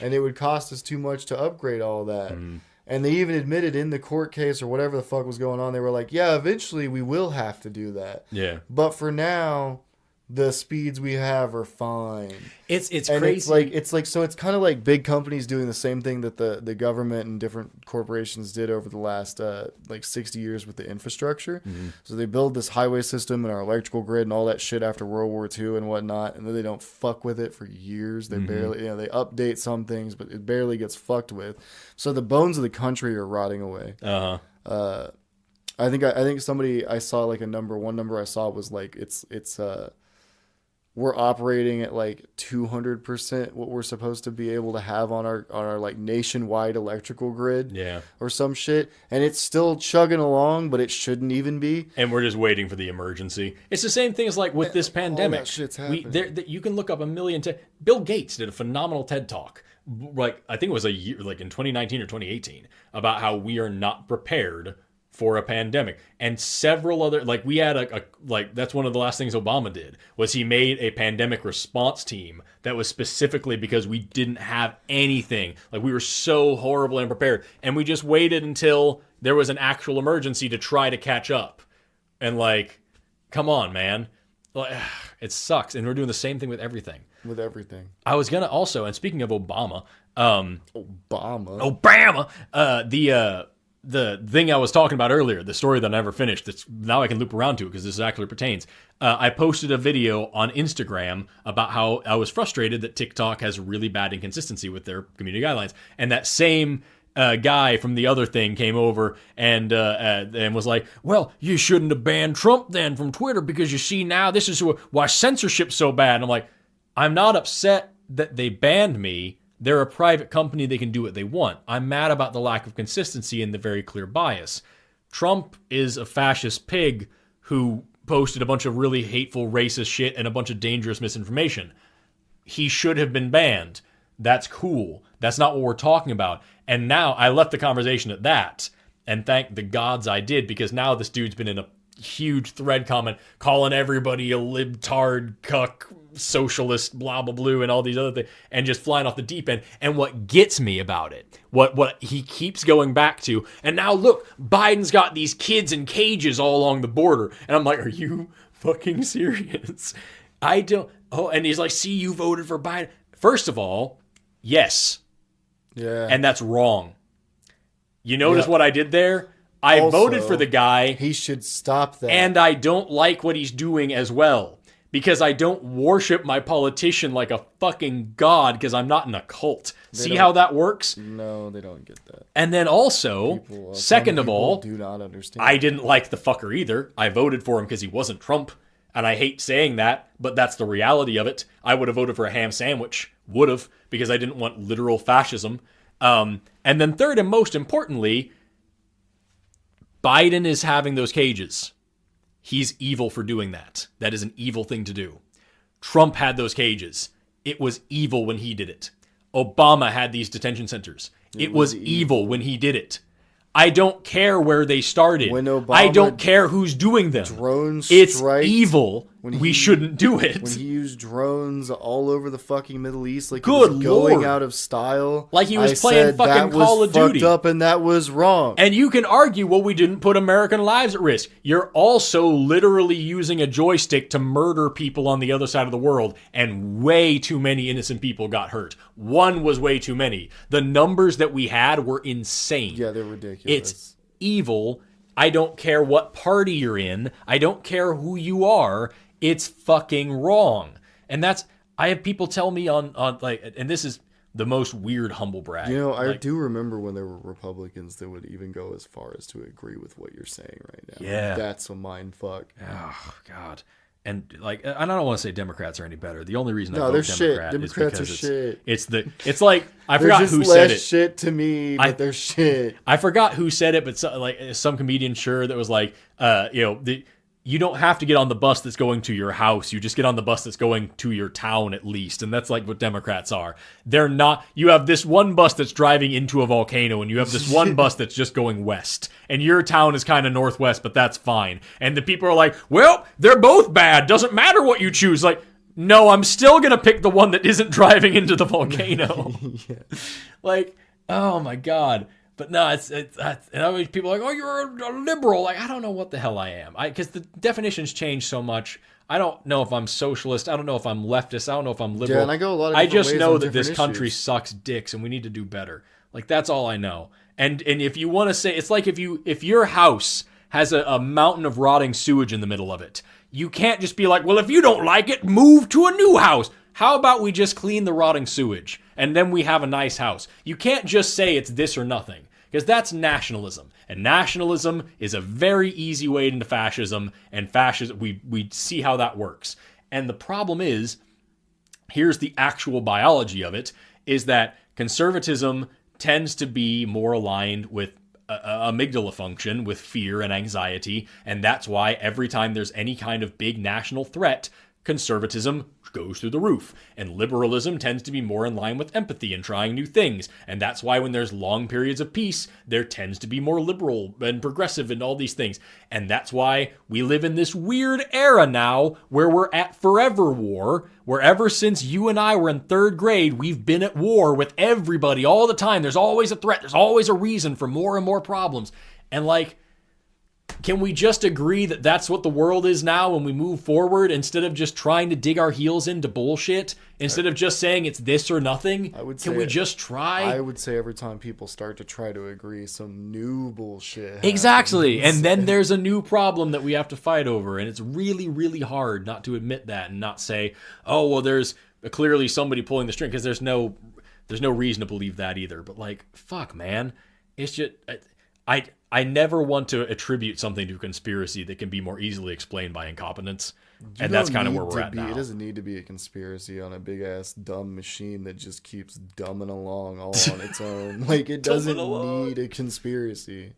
and it would cost us too much to upgrade all that. Mm. And they even admitted in the court case or whatever the fuck was going on, they were like, yeah, eventually we will have to do that. Yeah. But for now, the speeds we have are fine. It's and crazy. It's like so it's kind of like big companies doing the same thing that the government and different corporations did over the last 60 years with the infrastructure. Mm-hmm. So they build this highway system and our electrical grid and all that shit after World War II and whatnot, and then they don't fuck with it for years. They barely, they update some things, but it barely gets fucked with. So the bones of the country are rotting away. I think somebody I saw like one number I saw was like it's we're operating at like 200% what we're supposed to be able to have on our like nationwide electrical grid, or some shit, and it's still chugging along, but it shouldn't even be. And we're just waiting for the emergency. It's the same thing as like with this pandemic. All that shit's happening. You can look up a million. Bill Gates did a phenomenal TED talk, like I think it was a year, like in 2019 or 2018, about how we are not prepared for a pandemic. And several other, like we had that's one of the last things Obama did, was he made a pandemic response team that was specifically because we didn't have anything. Like we were so horribly unprepared, and we just waited until there was an actual emergency to try to catch up. And like, come on, man. Like, it sucks. And we're doing the same thing with everything. I was gonna also, and speaking of Obama, the thing I was talking about earlier, the story that I never finished, that's now I can loop around to because this actually pertains. I posted a video on Instagram about how I was frustrated that TikTok has really bad inconsistency with their community guidelines. And that same guy from the other thing came over and was like, well, you shouldn't have banned Trump then from Twitter because you see now this is why censorship's so bad. And I'm like, I'm not upset that they banned me. They're a private company. They can do what they want. I'm mad about the lack of consistency and the very clear bias. Trump is a fascist pig who posted a bunch of really hateful, racist shit and a bunch of dangerous misinformation. He should have been banned. That's cool. That's not what we're talking about. And now I left the conversation at that, and thank the gods I did, because now this dude's been in a huge thread comment calling everybody a libtard, cuck, socialist, blah, blah, blue, and all these other things, and just flying off the deep end. And what gets me about it, what he keeps going back to, and now look, Biden's got these kids in cages all along the border. And I'm like, are you fucking serious? I don't. Oh, and he's like, see, you voted for Biden. First of all, yes. Yeah. And that's wrong. You notice what I did there? I also voted for the guy. He should stop that. And I don't like what he's doing as well. Because I don't worship my politician like a fucking god, because I'm not in a cult. See how that works? No, they don't get that. And then also, second of all, do not understand. I didn't like the fucker either. I voted for him because he wasn't Trump. And I hate saying that, but that's the reality of it. I would have voted for a ham sandwich. Would have, because I didn't want literal fascism. And then third and most importantly, Biden is having those cages. He's evil for doing that. That is an evil thing to do. Trump had those cages. It was evil when he did it. Obama had these detention centers. It was evil when he did it. I don't care where they started. When Obama I don't care who's doing them. Drones It's strike, evil. We shouldn't do it. When he used drones all over the fucking Middle East, like Good he was going Lord. out of style, Like he was I playing said fucking that Call was of Duty. fucked up and that was wrong. And you can argue, well, we didn't put American lives at risk. You're also literally using a joystick to murder people on the other side of the world, and way too many innocent people got hurt. One was way too many. The numbers that we had were insane. Yeah, they're ridiculous. It's evil. I don't care what party you're in. I don't care who you are. It's fucking wrong. And I have people tell me on like, and this is the most weird humble brag. You know, I like, do remember when there were Republicans that would even go as far as to agree with what you're saying right now. Yeah. That's a mind fuck. Oh, God. And like, I don't want to say Democrats are any better. The only reason I vote they're Democrat shit. is Democrats because are shit. It's like, I They're forgot just who said less it. shit to me, but they're shit. I forgot who said it, but some comedian that was like, you don't have to get on the bus that's going to your house. You just get on the bus that's going to your town at least. And that's like what Democrats are. They're not, you have this one bus that's driving into a volcano and you have this one bus that's just going west. And your town is kind of northwest, but that's fine. And the people are like, well, they're both bad. Doesn't matter what you choose. Like, no, I'm still going to pick the one that isn't driving into the volcano. Yeah. Like, oh my God. But no, it's and always people are like, oh, you're a liberal. Like, I don't know what the hell I am. Because the definitions change so much. I don't know if I'm socialist. I don't know if I'm leftist. I don't know if I'm liberal. Yeah, and I go a lot of I different just ways know on that this different country issues. sucks dicks and we need to do better. Like, that's all I know. And if you want to say, it's like if your house has a mountain of rotting sewage in the middle of it, you can't just be like, well, if you don't like it, move to a new house. How about we just clean the rotting sewage and then we have a nice house? You can't just say it's this or nothing, because that's nationalism. And nationalism is a very easy way into fascism, and fascism, we see how that works. And the problem is, here's the actual biology of it, is that conservatism tends to be more aligned with amygdala function, with fear and anxiety, and that's why every time there's any kind of big national threat, conservatism goes through the roof. And liberalism tends to be more in line with empathy and trying new things. And that's why when there's long periods of peace, there tends to be more liberal and progressive and all these things. And that's why we live in this weird era now where we're at forever war, where ever since you and I were in third grade, we've been at war with everybody all the time. There's always a threat. There's always a reason for more and more problems. And like, can we just agree that that's what the world is now when we move forward, instead of just trying to dig our heels into bullshit, instead of just saying it's this or nothing? Can we just try? I would say every time people start to try to agree, some new bullshit happens. Exactly. And then there's a new problem that we have to fight over. And it's really, really hard not to admit that and not say, oh, well, there's clearly somebody pulling the string, because there's no reason to believe that either. But like, fuck, man. It's just... I never want to attribute something to a conspiracy that can be more easily explained by incompetence. And that's kind of where we're at now. It doesn't need to be a conspiracy on a big ass dumb machine that just keeps dumbing along all on its own. Like, it doesn't need a conspiracy.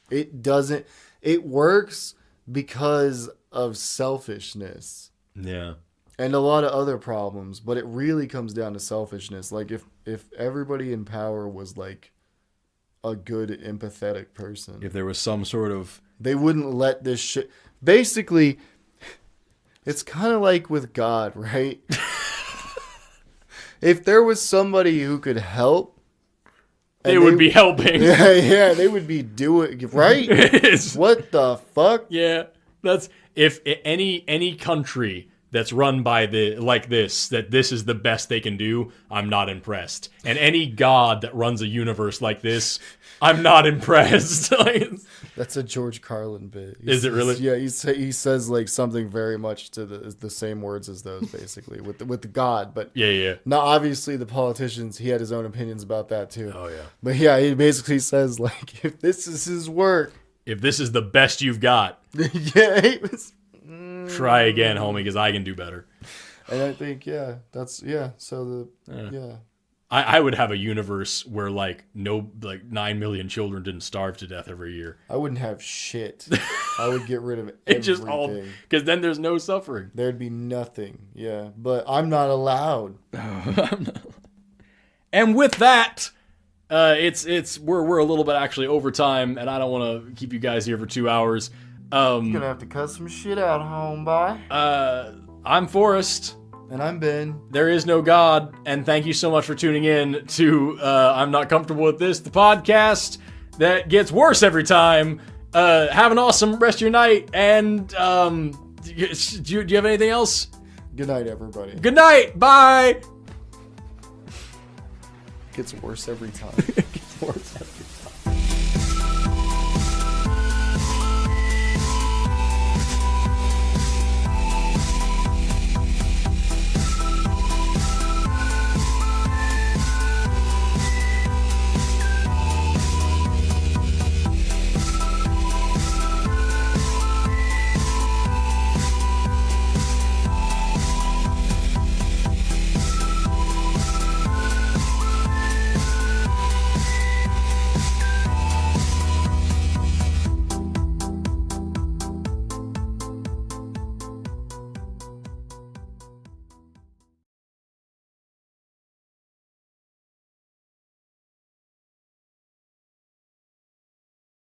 It doesn't. It works because of selfishness. Yeah. And a lot of other problems, but it really comes down to selfishness. Like, if everybody in power was like a good empathetic person, If there was some sort of... they wouldn't let this shit... Basically, it's kind of like with God, right? If there was somebody who could help, They would be helping. yeah, they would be doing... Right? What the fuck? Yeah. That's... If any country that's run by that this is the best they can do, I'm not impressed. And any god that runs a universe like this, I'm not impressed. That's a George Carlin bit. Is it really? Yeah, he says like something very much to the same words as those, basically, with the God. But yeah. now, obviously, the politicians, he had his own opinions about that too. Oh yeah. But yeah, he basically says like, if this is his work, If this is the best you've got, yeah, it was... try again, homie, because I can do better. And I think, so I would have a universe where like 9 million children didn't starve to death every year. I wouldn't have shit. I would get rid of everything. It just all, because then there's no suffering. There'd be nothing. Yeah, but I'm not allowed. And with that, We're a little bit actually overtime, and I don't want to keep you guys here for 2 hours. Gonna have to cut some shit out, homeboy. I'm Forrest. And I'm Ben. There is no God, and thank you so much for tuning in to I'm Not Comfortable With This, the podcast that gets worse every time. Have an awesome rest of your night, and do you have anything else? Good night, everybody. Good night. Bye. Gets worse every time. Gets worse every